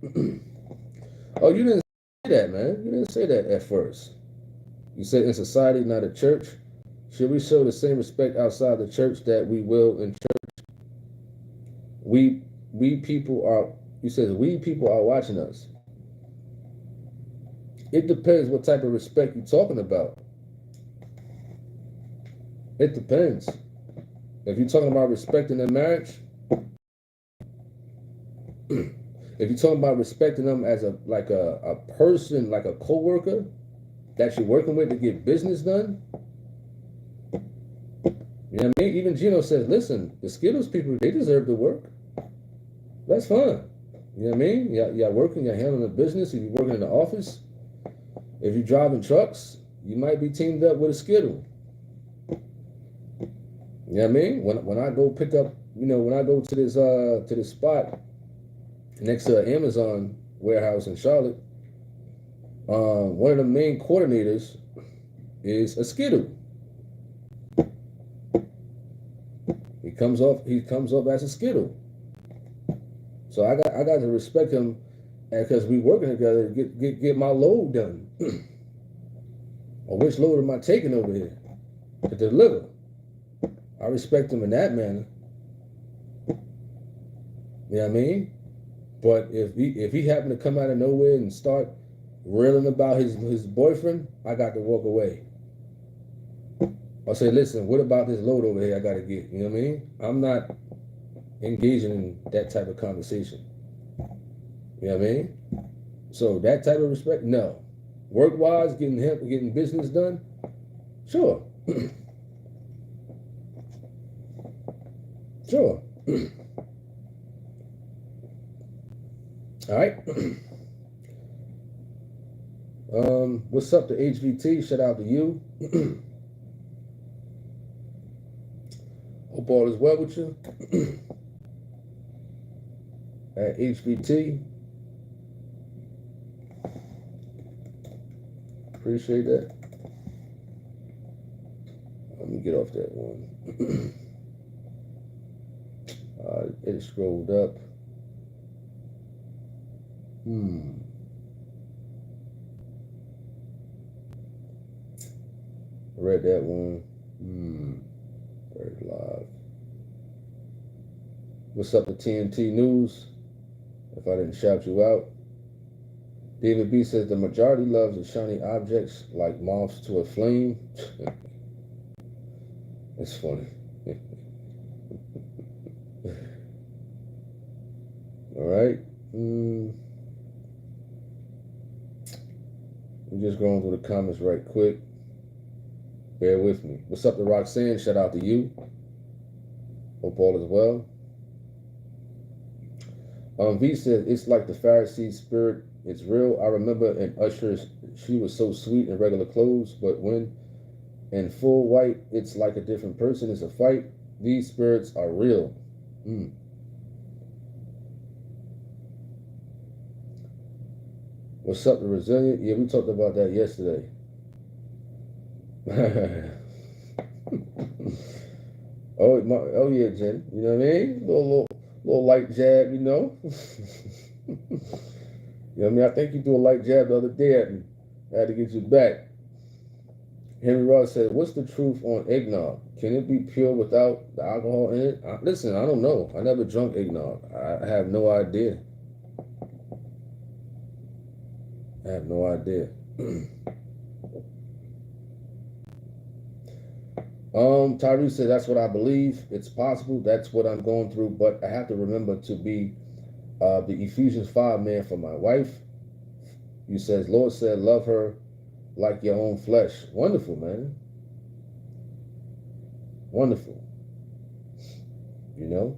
oh, you didn't say that, man. You didn't say that at first. You said in society, not a church. Should we show the same respect outside the church that we will in church? We people are watching us. It depends what type of respect you're talking about. It depends. If you're talking about respecting their marriage, if you're talking about respecting them as a person, like a co-worker that you're working with to get business done, you know what I mean? Even Gino says, listen, the Skittles people, they deserve to work. That's fine. You know what I mean? You're working, you're handling a business, if you're working in the office, if you're driving trucks, you might be teamed up with a Skittle. You know what I mean? When I go pick up, when I go to this spot next to an Amazon warehouse in Charlotte, one of the main coordinators is a Skittle. He comes up as a Skittle. So I got to respect him because we working together to get my load done. Or which load am I taking over here to deliver? I respect him in that manner. You know what I mean? But if he happened to come out of nowhere and start railing about his boyfriend, I got to walk away. I'll say, listen, what about this load over here I got to get? You know what I mean? I'm not engaging in that type of conversation. You know what I mean? So that type of respect, no. Work-wise, getting business done, sure. Sure. All right. What's up to HVT? Shout out to you. Hope all is well with you. At HVT. Appreciate that. Let me get off that one. It scrolled up. read that one. Very live. What's up to TNT News? If I didn't shout you out. David B says the majority loves the shiny objects like moths to a flame. It's funny. All right. We're just going through the comments right quick. Bear with me. What's up to Roxanne? Shout out to you. Hope all is well. V said it's like the Pharisee spirit. It's real. I remember in Usher's, she was so sweet in regular clothes, but when in full white, it's like a different person. It's a fight. These spirits are real. What's up to Resilient? Yeah, we talked about that yesterday. Oh yeah, Jen. You know what I mean? Little light jab, you know. You know what I mean? I think you threw a light jab the other day at me. I had to get you back. Henry Ross said, what's the truth on eggnog? Can it be pure without the alcohol in it? Listen, I don't know. I never drunk eggnog. I have no idea. I have no idea. Tyree said, that's what I believe. It's possible. That's what I'm going through. But I have to remember to be the Ephesians 5 man for my wife. You says, Lord said, love her like your own flesh. Wonderful, man. Wonderful. You know?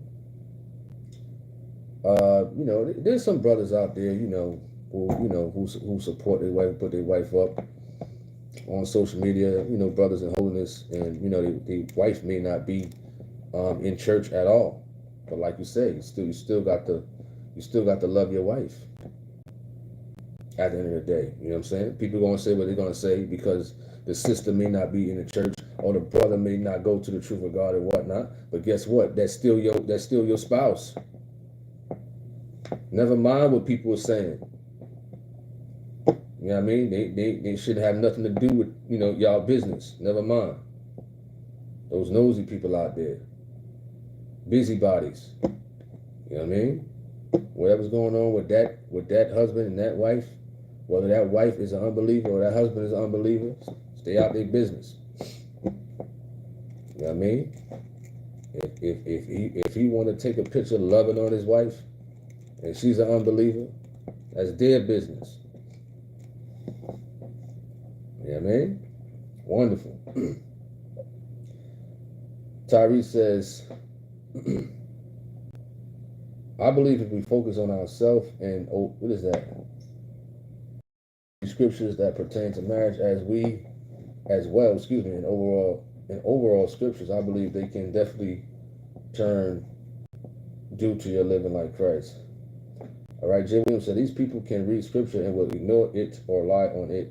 There's some brothers out there, who support their wife, put their wife up on social media, brothers in holiness, and the wife may not be in church at all, but like you say, you still got to love your wife at the end of the day. You know what I'm saying? People are gonna say what they're gonna say because the sister may not be in the church or the brother may not go to the truth of God and whatnot, but guess what? That's still your spouse. Never mind what people are saying. You know what I mean? They shouldn't have nothing to do with, y'all business. Never mind. Those nosy people out there. Busybodies. You know what I mean? Whatever's going on with that husband and that wife, whether that wife is an unbeliever or that husband is an unbeliever, stay out their business. You know what I mean? If he want to take a picture loving on his wife and she's an unbeliever, that's their business. You know what I mean? Wonderful. Tyree says, I believe if we focus on ourselves and, what is that? Scriptures that pertain to marriage in overall scriptures, I believe they can definitely turn due to your living like Christ. All right, Jim Williams said, these people can read scripture and will ignore it or lie on it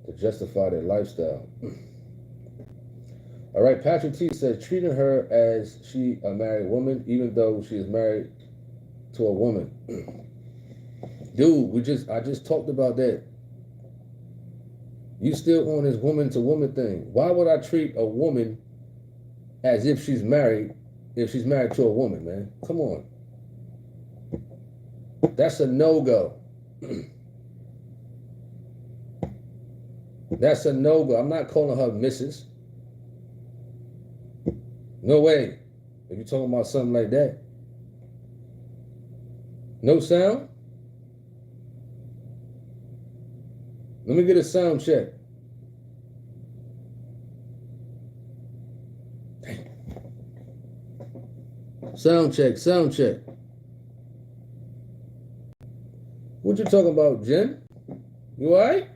to justify their lifestyle. All right, Patrick T says, treating her as she a married woman, even though she is married to a woman. Dude, I just talked about that. You still on this woman to woman thing. Why would I treat a woman as if she's married to a woman, man? Come on. That's a no-go. That's a no-go. I'm not calling her Mrs. No way. If you're talking about something like that. No sound? Let me get a sound check. Sound check, sound check. What you talking about, Jen? You all right?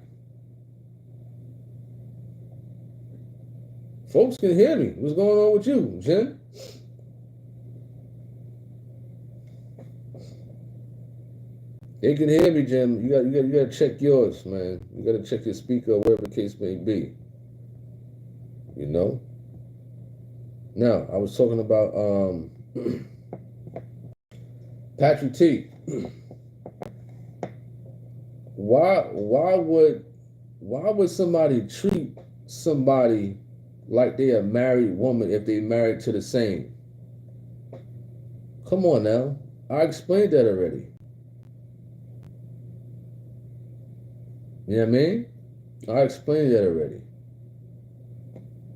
Folks can hear me. What's going on with you, Jen? They can hear me, Jim. You got to check yours, man. You got to check your speaker, whatever the case may be. You know. Now, I was talking about Patrick T. Why would somebody treat somebody like they a married woman if they married to the same? Come on now. I explained that already. You know what I mean? I explained that already.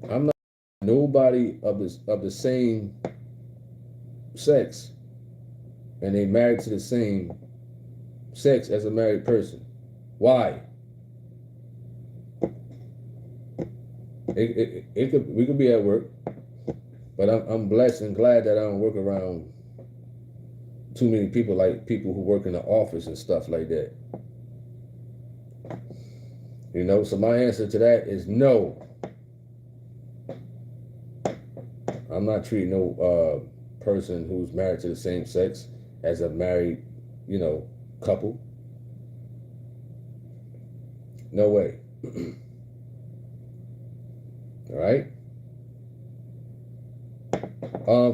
I'm not nobody of the same sex and they married to the same sex as a married person. Why? We could be at work, but I'm blessed and glad that I don't work around too many people, like people who work in the office and stuff like that. You know, so my answer to that is no. I'm not treating no person who's married to the same sex as a married, you know, couple. No way. All right.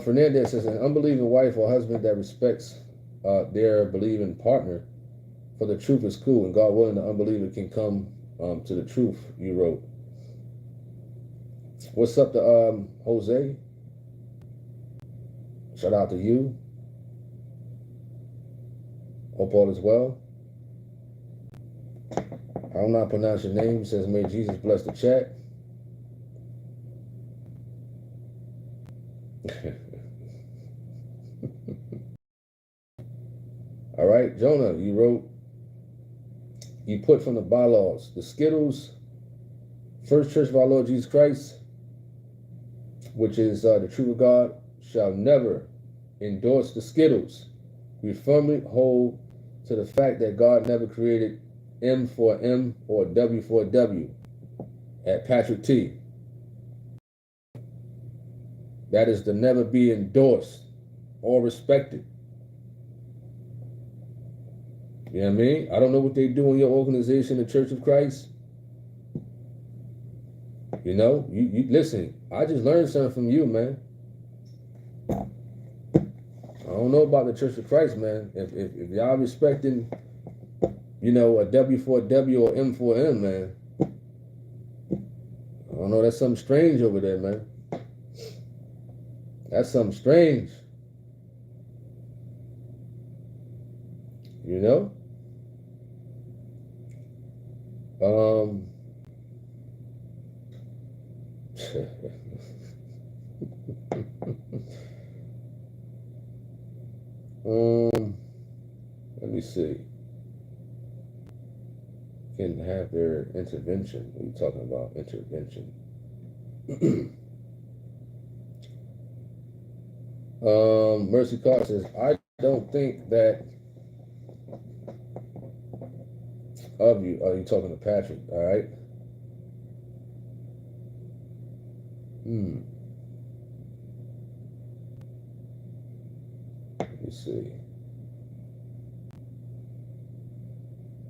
Fernandez says an unbelieving wife or husband that respects their believing partner for the truth is cool, and God willing, the unbeliever can come to the truth. You wrote. What's up to Jose? Shout out to you. Hope all is well. I don't not pronounce your name. It says, may Jesus bless the chat. All right, Jonah, you wrote, you put from the bylaws, the Skittles, First Church of our Lord Jesus Christ, which is the truth of God, shall never endorse the Skittles. We firmly hold to the fact that God never created M for M or W for W at Patrick T. That is to never be endorsed or respected. You know what I mean? I don't know what they do in your organization, the Church of Christ. You know, you listen, I just learned something from you, man. I don't know about the Church of Christ, man. If y'all respecting, you know, a W for a W or M for M, man. I don't know, that's something strange over there, man. That's something strange. You know? Let me see. Can have their intervention. What are you talking about? Intervention. Mercy Carr says, I don't think that of you. Are you talking to Patrick? All right. Let me see.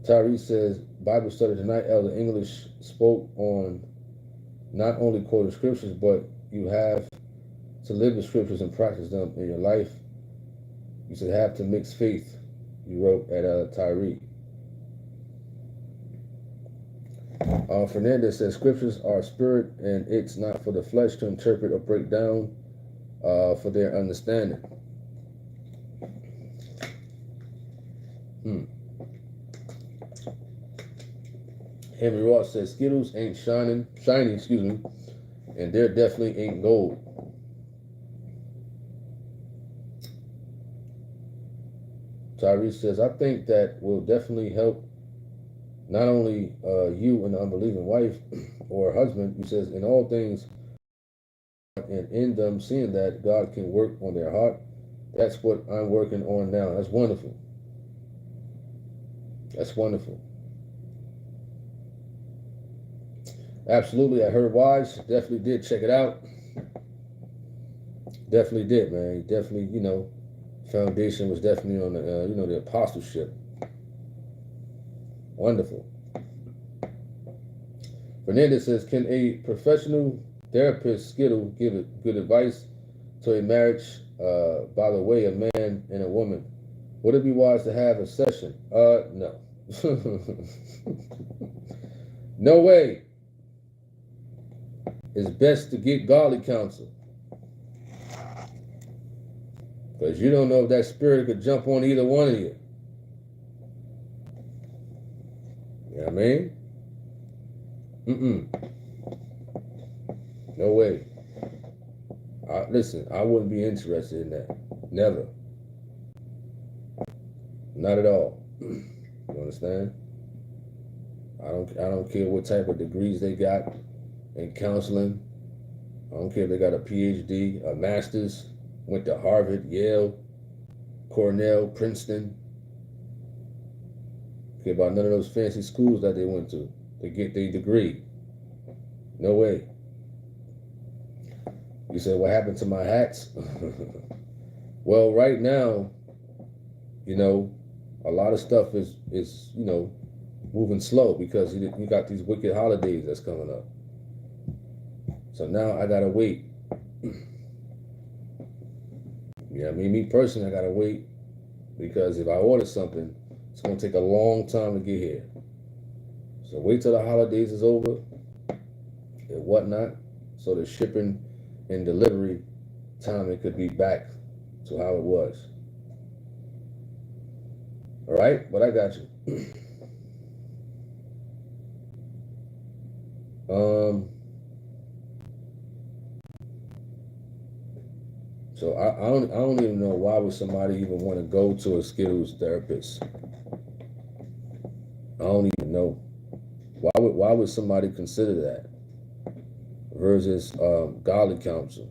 Tyree says, Bible study tonight, Elder English spoke on not only quoting scriptures, but you have to live the scriptures and practice them in your life. You should have to mix faith, you wrote at Tyree. Fernandez says, scriptures are spirit, and it's not for the flesh to interpret or break down for their understanding. Henry Ross says, Skittles ain't shiny, and there definitely ain't gold. Tyrese says, I think that will definitely help not only you and the unbelieving wife or husband. He says, in all things, and in them seeing that God can work on their heart. That's what I'm working on now. That's wonderful. That's wonderful. Absolutely, I heard Wise. Definitely did. Check it out. Definitely did, man. Definitely, you know, foundation was definitely on the, you know, the apostleship. Wonderful. Fernandez says, can a professional therapist Skittle give good advice to a marriage by the way, a man and a woman? Would it be wise to have a session? No. No way. it's best to get godly counsel. Because you don't know if that spirit could jump on either one of you. You know what I mean? No way. Listen, I wouldn't be interested in that. Never. Not at all. You understand? I don't care what type of degrees they got in counseling. I don't care if they got a PhD, a master's, went to Harvard, Yale, Cornell, Princeton. I don't care about none of those fancy schools that they went to get their degree. No way. You said, what happened to my hats? Well, right now, you know, a lot of stuff is you know, moving slow because you got these wicked holidays that's coming up. So now I gotta wait. Yeah, I mean, me personally, I gotta wait because if I order something, it's gonna take a long time to get here. So wait till the holidays is over and whatnot, so the shipping and delivery time it could be back to how it was. All right, but I got you. So I don't even know why would somebody even want to go to a Skittles therapist. I don't even know. Why would somebody consider that versus godly counsel?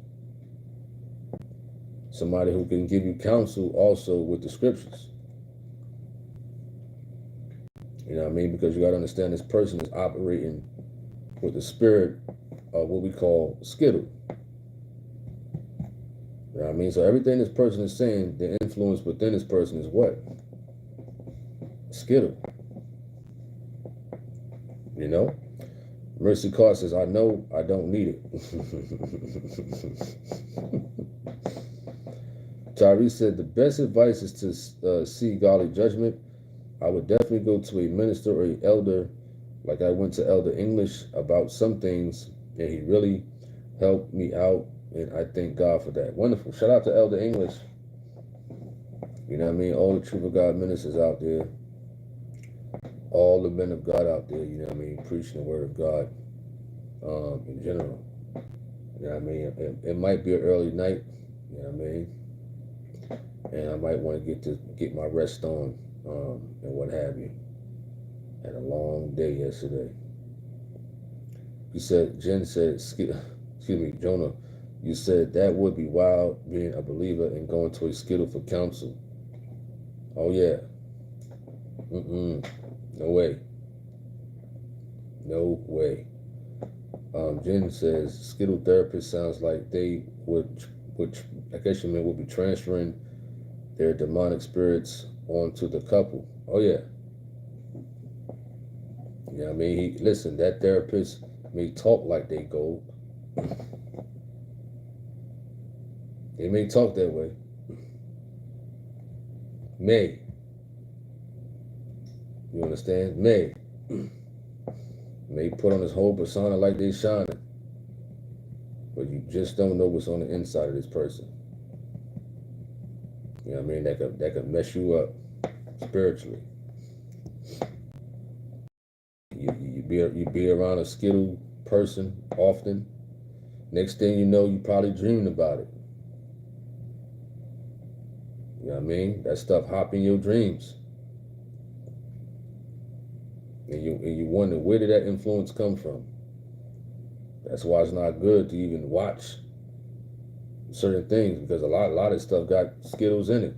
Somebody who can give you counsel also with the scriptures. You know what I mean? Because you got to understand this person is operating with the spirit of what we call Skittle. You know what I mean? So everything this person is saying, the influence within this person is what? Skittle. You know? Mercy Carr says, I know I don't need it. Tyree said, the best advice is to see godly judgment. I would definitely go to a minister or an elder, like I went to Elder English about some things, and he really helped me out, and I thank God for that. Wonderful. Shout out to Elder English. You know what I mean? All the Truth of God ministers out there. All the men of God out there, you know what I mean? Preaching the word of God in general. You know what I mean? It might be an early night, you know what I mean? And I might want to get my rest on and what have you. Had a long day yesterday. Jen said, excuse me, Jonah, you said that would be wild being a believer and going to a Skittle for counsel. Oh yeah. No way. No way. Jen says Skittle therapist sounds like they would I guess you mean would be transferring their demonic spirits onto the couple. Oh yeah. Yeah, I mean, listen, that therapist may talk like they gold. They may talk that way. May. You understand? May put on this whole persona like they shining. But you just don't know what's on the inside of this person. You know what I mean? That could mess you up spiritually. You be around a Skittle person often. Next thing you know, you probably dreamed about it. You know what I mean? That stuff hop in your dreams. And you wonder, where did that influence come from? That's why it's not good to even watch certain things, because a lot of stuff got Skittles in it.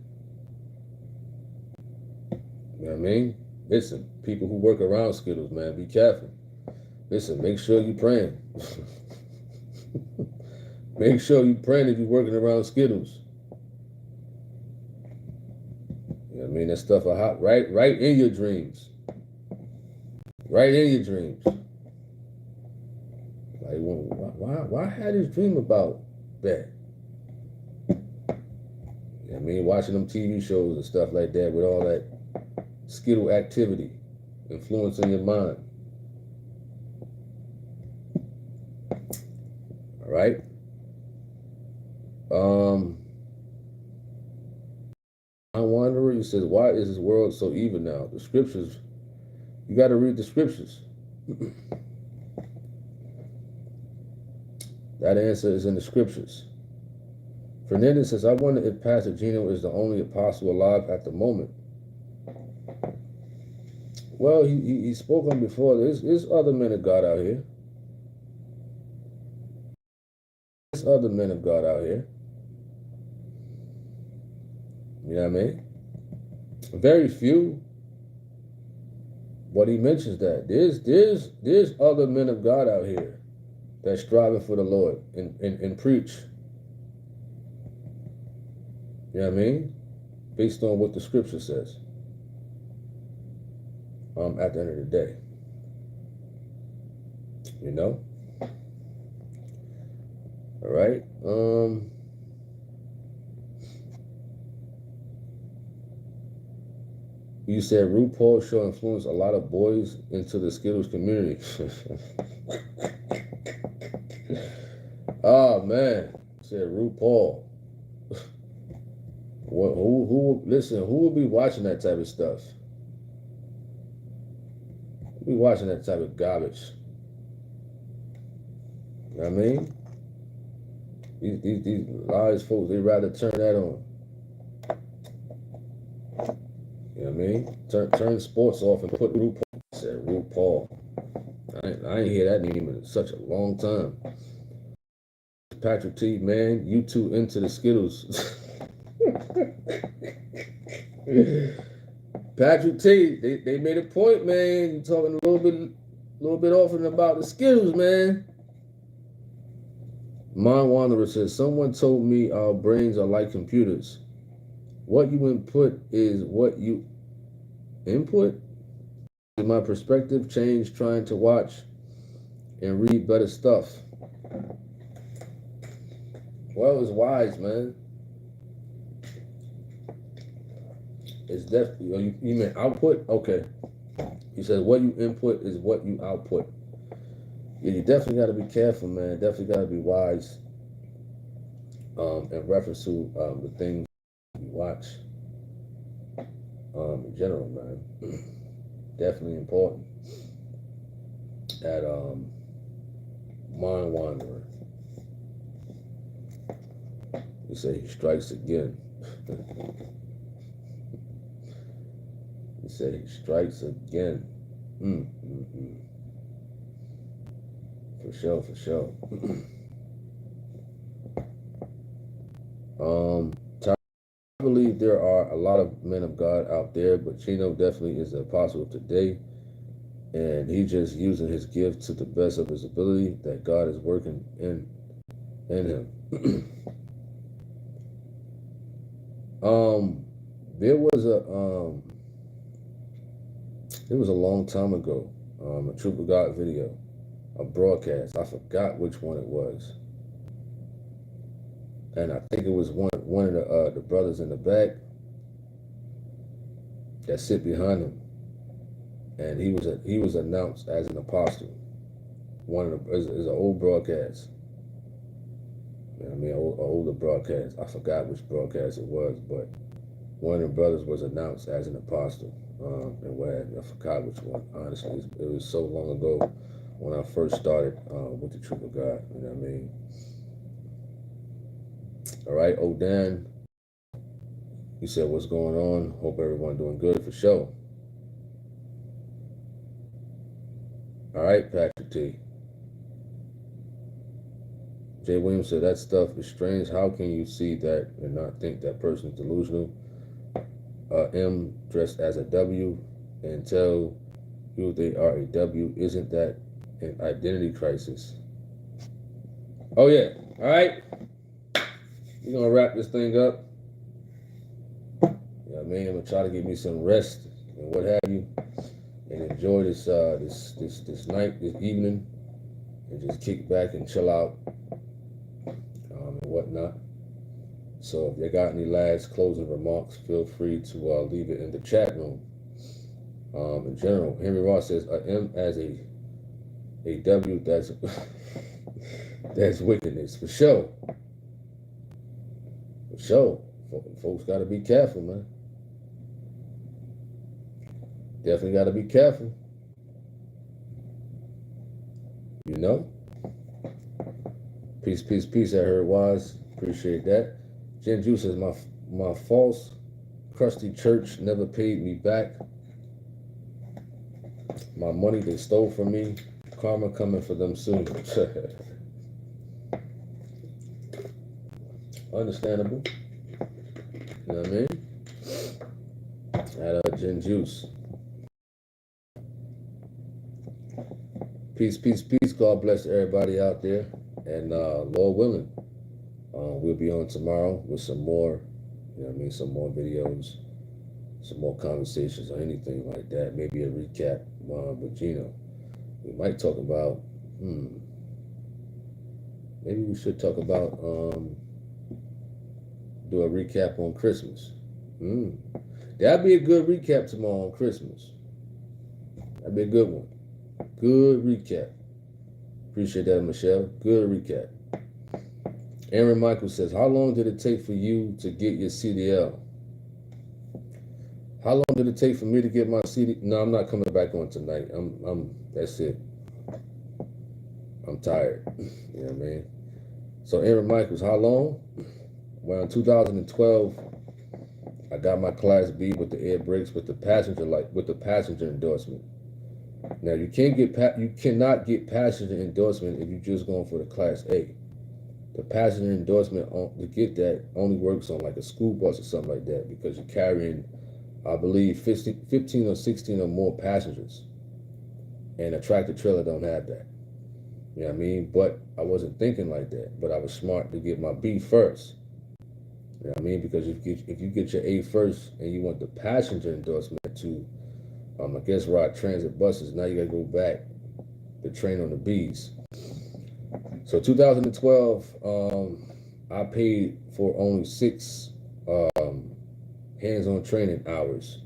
You know what I mean? Listen, people who work around Skittles, man, be careful. Listen, make sure you're praying. Make sure you're praying if you're working around Skittles. You know what I mean? That stuff will hop right in your dreams. Right in your dreams. Like, why had this dream about that? You know what I mean? Watching them TV shows and stuff like that with all that Skittle activity influencing your mind. right? Wanderer, he says, why is this world so evil now? The scriptures, you got to read the scriptures. That answer is in the scriptures. Fernandez says, I wonder if Pastor Gino is the only apostle alive at the moment. Well, he spoke on before. There's other men of God out here. There's other men of God out here. You know what I mean? Very few. But he mentions that. There's other men of God out here that's striving for the Lord and preach. You know what I mean? Based on what the scripture says. At the end of the day. You know? All right. You said RuPaul show influenced a lot of boys into the Skittles community. Oh man, said RuPaul. Who will be watching that type of stuff? Who be watching that type of garbage? You know what I mean? These lies folks, they rather turn that on. You know what I mean? Turn sports off and put RuPaul. Said RuPaul. I ain't hear that name in such a long time. Patrick T, man, you too into the Skittles. Patrick T, they made a point, man. You talking a little bit often about the Skittles, man. Mind Wanderer says, someone told me our brains are like computers. What you input is what you input. My perspective changed trying to watch and read better stuff. Well, it's wise, man. It's definitely, you mean output? Okay. He says what you input is what you output. Yeah, you definitely got to be careful, man. Definitely got to be wise in reference to the things you watch in general, man. Definitely important. At Mind Wanderer, he said he strikes again. He said he strikes again. For sure. I believe there are a lot of men of God out there, but Chino definitely is the apostle of today, and he just using his gift to the best of his ability that God is working in him. It was a long time ago, a Truth of God video, a broadcast. I forgot which one it was. And I think it was one of the brothers in the back that sit behind him, and he was announced as an apostle. Is an old broadcast. You know what I mean, an older broadcast. I forgot which broadcast it was, but one of the brothers was announced as an apostle. And I forgot which one. Honestly, it was so long ago when I first started with the Truth of God. You know what I mean? All right, Odan, he said, what's going on? Hope everyone doing good, for sure. All right, Patrick T. Jay Williams said, that stuff is strange. How can you see that and not think that person is delusional? M dressed as a W and tell you they are a W. Isn't that an identity crisis? Oh, yeah. All right. We're going to wrap this thing up. You know what I mean? I'm going to try to get me some rest and what have you, and enjoy this night, this evening, and just kick back and chill out and whatnot. So if you got any last closing remarks, feel free to leave it in the chat room. In general, Henry Ross says, M as a W, That's wickedness, for sure. For sure. Folks got to be careful, man. Definitely got to be careful. You know? Peace, peace, peace. I heard wise. Appreciate that. Jen Juice says, my false, crusty church never paid me back. My money they stole from me. Karma coming for them soon. Understandable. You know what I mean? At Jen Juice. Peace, peace, peace. God bless everybody out there. And Lord willing, we'll be on tomorrow with some more, you know what I mean, some more videos, some more conversations or anything like that. Maybe a recap with Gino. We might talk about, maybe we should talk about, do a recap on Christmas. That'd be a good recap tomorrow on Christmas. That'd be a good one. Good recap. Appreciate that, Michelle. Good recap. Aaron Michael says, how long did it take for you to get your CDL? How long did it take for me to get my CD? No, I'm not coming back on tonight. That's it. I'm tired. You know what I mean? So Aaron Michaels, how long? Well, in 2012, I got my Class B with the air brakes with the passenger endorsement. Now you cannot get passenger endorsement if you're just going for the Class A. The passenger endorsement to get that only works on like a school bus or something like that because you're carrying, I believe, 15 or 16 or more passengers. And a tractor trailer don't have that. You know what I mean? But I wasn't thinking like that. But I was smart to get my B first. You know what I mean? Because if you get your A first and you want the passenger endorsement to, I guess, ride transit buses, now you got to go back to train on the Bs. So 2012, I paid for only 6 hands-on training hours.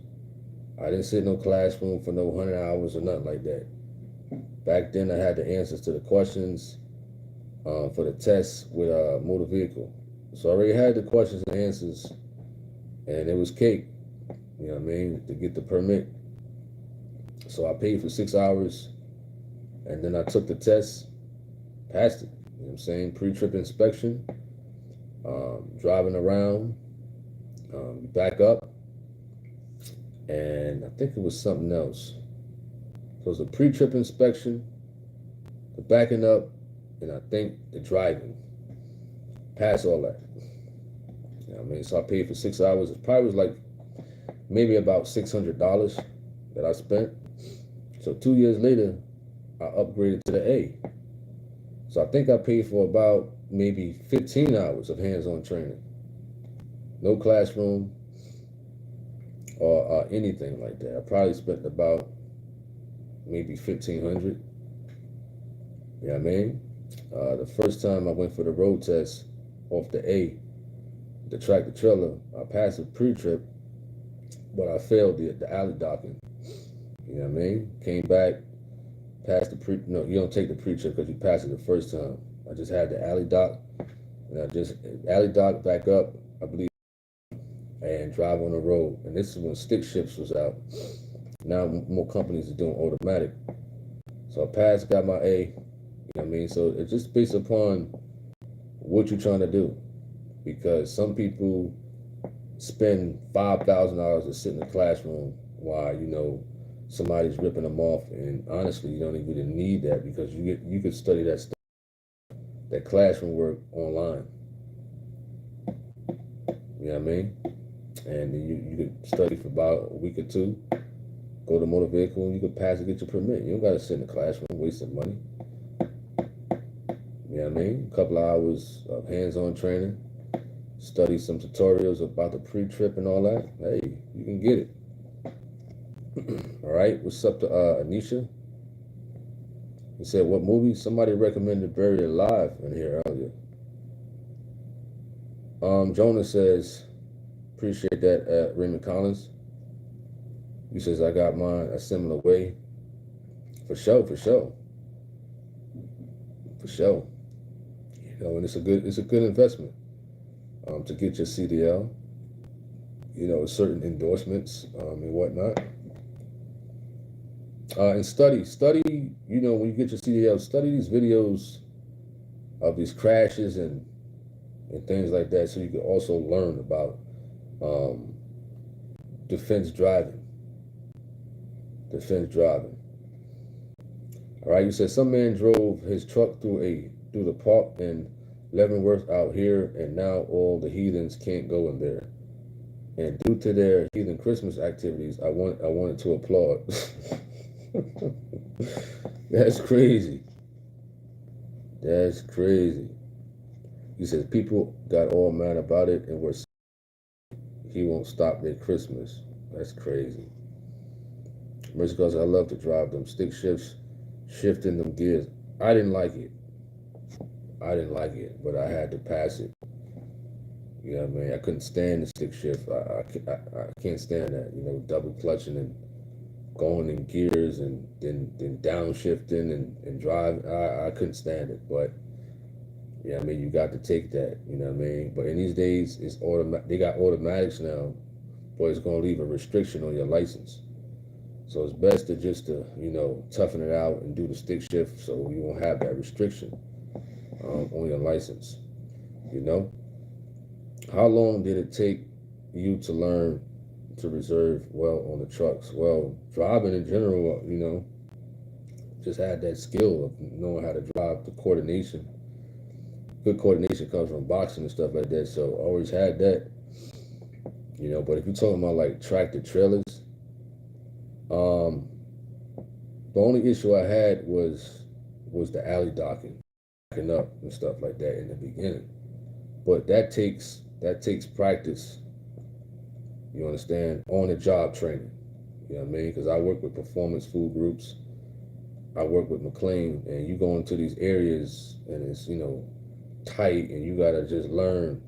I didn't sit in no classroom for no 100 hours or nothing like that. Back then, I had the answers to the questions for the tests with a motor vehicle. So I already had the questions and answers, and it was cake, you know what I mean, to get the permit. So I paid for 6 hours, and then I took the test, passed it. You know what I'm saying? Pre-trip inspection, driving around, back up, and I think it was something else. So it was a pre-trip inspection, the backing up, and I think the driving. Pass all that. You know what I mean? So I paid for 6 hours. It probably was like maybe about $600 that I spent. So 2 years later, I upgraded to the A. So I think I paid for about maybe 15 hours of hands-on training. No classroom or anything like that. I probably spent about maybe $1,500. You know what I mean? The first time I went for the road test off the A, the tractor trailer, I passed the pre-trip, but I failed the alley docking. You know what I mean? Came back, passed the no, you don't take the pre-trip because you passed it the first time. I just had the alley dock, and I just alley dock back up, I believe, and drive on the road. And this is when stick shifts was out. Now more companies are doing automatic. So I passed, got my A. You know what I mean? So it's just based upon what you're trying to do, because some people spend $5,000 to sit in the classroom while, you know, somebody's ripping them off, and honestly, you don't even need that because you could study that stuff, that classroom work online. You know what I mean? And you could study for about a week or two, go to motor vehicle, and you could pass and get your permit. You don't got to sit in the classroom wasting money. You know what I mean? A couple of hours of hands-on training, study some tutorials about the pre-trip and all that. Hey, you can get it. All right, what's up to Anisha? He said, what movie? Somebody recommended Buried Alive in here earlier. Jonah says, appreciate that, Raymond Collins. He says, I got mine a similar way. For sure, for sure. For sure. And it's a good investment to get your CDL. Certain endorsements and whatnot. And study. When you get your CDL, study these videos of these crashes and things like that, so you can also learn about defense driving. All right, you said some man drove his truck through the park in Leavenworth out here, and now all the heathens can't go in there. And due to their heathen Christmas activities, I wanted to applaud. That's crazy. That's crazy. He says people got all mad about it, and he won't stop their Christmas. That's crazy. Mercy goes, I love to drive them stick shifts, shifting them gears. I didn't like it, but I had to pass it. You know what I mean? I couldn't stand the stick shift. I can't stand that. Double clutching and going in gears and then downshifting and driving. I couldn't stand it. But yeah, I mean, you got to take that. You know what I mean? But in these days, it's automatic. They got automatics now, but it's gonna leave a restriction on your license. So it's best to just toughen it out and do the stick shift, so you won't have that restriction on your license. How long did it take you to learn to reserve well on the trucks? Well, driving in general, just had that skill of knowing how to drive. The coordination, good coordination comes from boxing and stuff like that. So I always had that. But if you're talking about like tractor trailers, the only issue I had was the alley docking up and stuff like that in the beginning. But that takes practice. You understand? On the job training. You know what I mean? Because I work with performance food groups. I work with McLean, and you go into these areas and it's tight, and you gotta just learn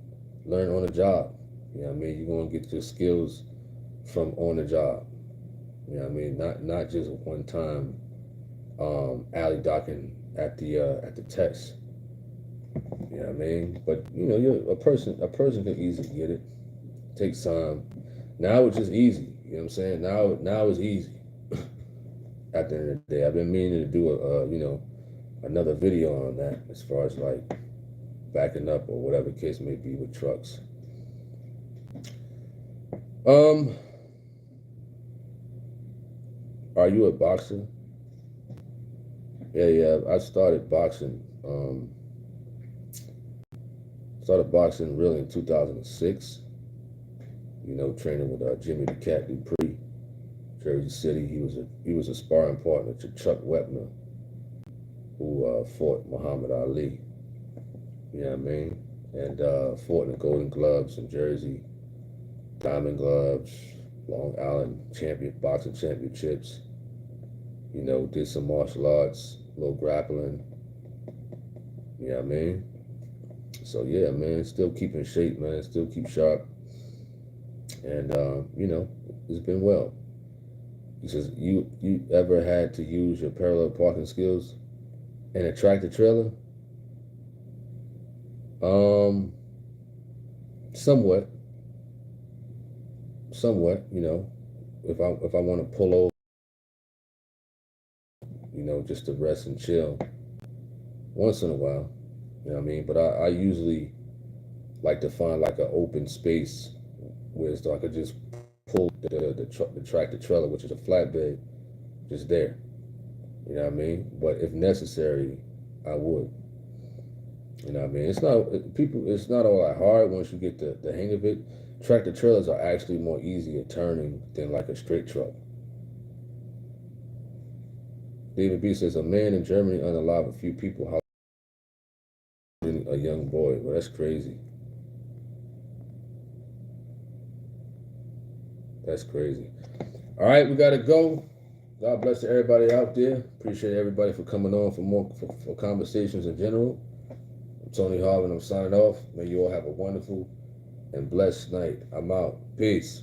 on the job. You know what I mean? You're gonna get your skills from on the job. You know what I mean? Not just one time alley docking at the test. You know what I mean? But you're a person can easily get it. Takes time. Now it's just easy. You know what I'm saying? Now it's easy. At the end of the day, I've been meaning to do another video on that, as far as like backing up or whatever the case may be with trucks. Are you a boxer? Yeah. I started boxing. Started boxing really in 2006. Training with Jimmy the Cat Dupree, Jersey City. He was a sparring partner to Chuck Wepner, who fought Muhammad Ali. You know what I mean? And fought in the Golden Gloves in Jersey, Diamond Gloves, Long Island boxing championships. Did some martial arts, a little grappling. You know what I mean? So yeah, man, still keep in shape, man. Still keep sharp. And it's been well. He says, you ever had to use your parallel parking skills in a tractor trailer? Somewhat. If I want to pull over, just to rest and chill once in a while. You know what I mean? But I usually like to find like an open space where so I could just pull the tractor trailer, which is a flatbed, just there. You know what I mean? But if necessary, I would. You know what I mean? It's not all that hard once you get the hang of it. Tractor trailers are actually more easy at turning than like a straight truck. David B says, a man in Germany unalive a few people holding a young boy. Well, that's crazy. That's crazy. All right, we got to go. God bless everybody out there. Appreciate everybody for coming on for conversations in general. I'm Tony Harvin. I'm signing off. May you all have a wonderful and blessed night. I'm out. Peace.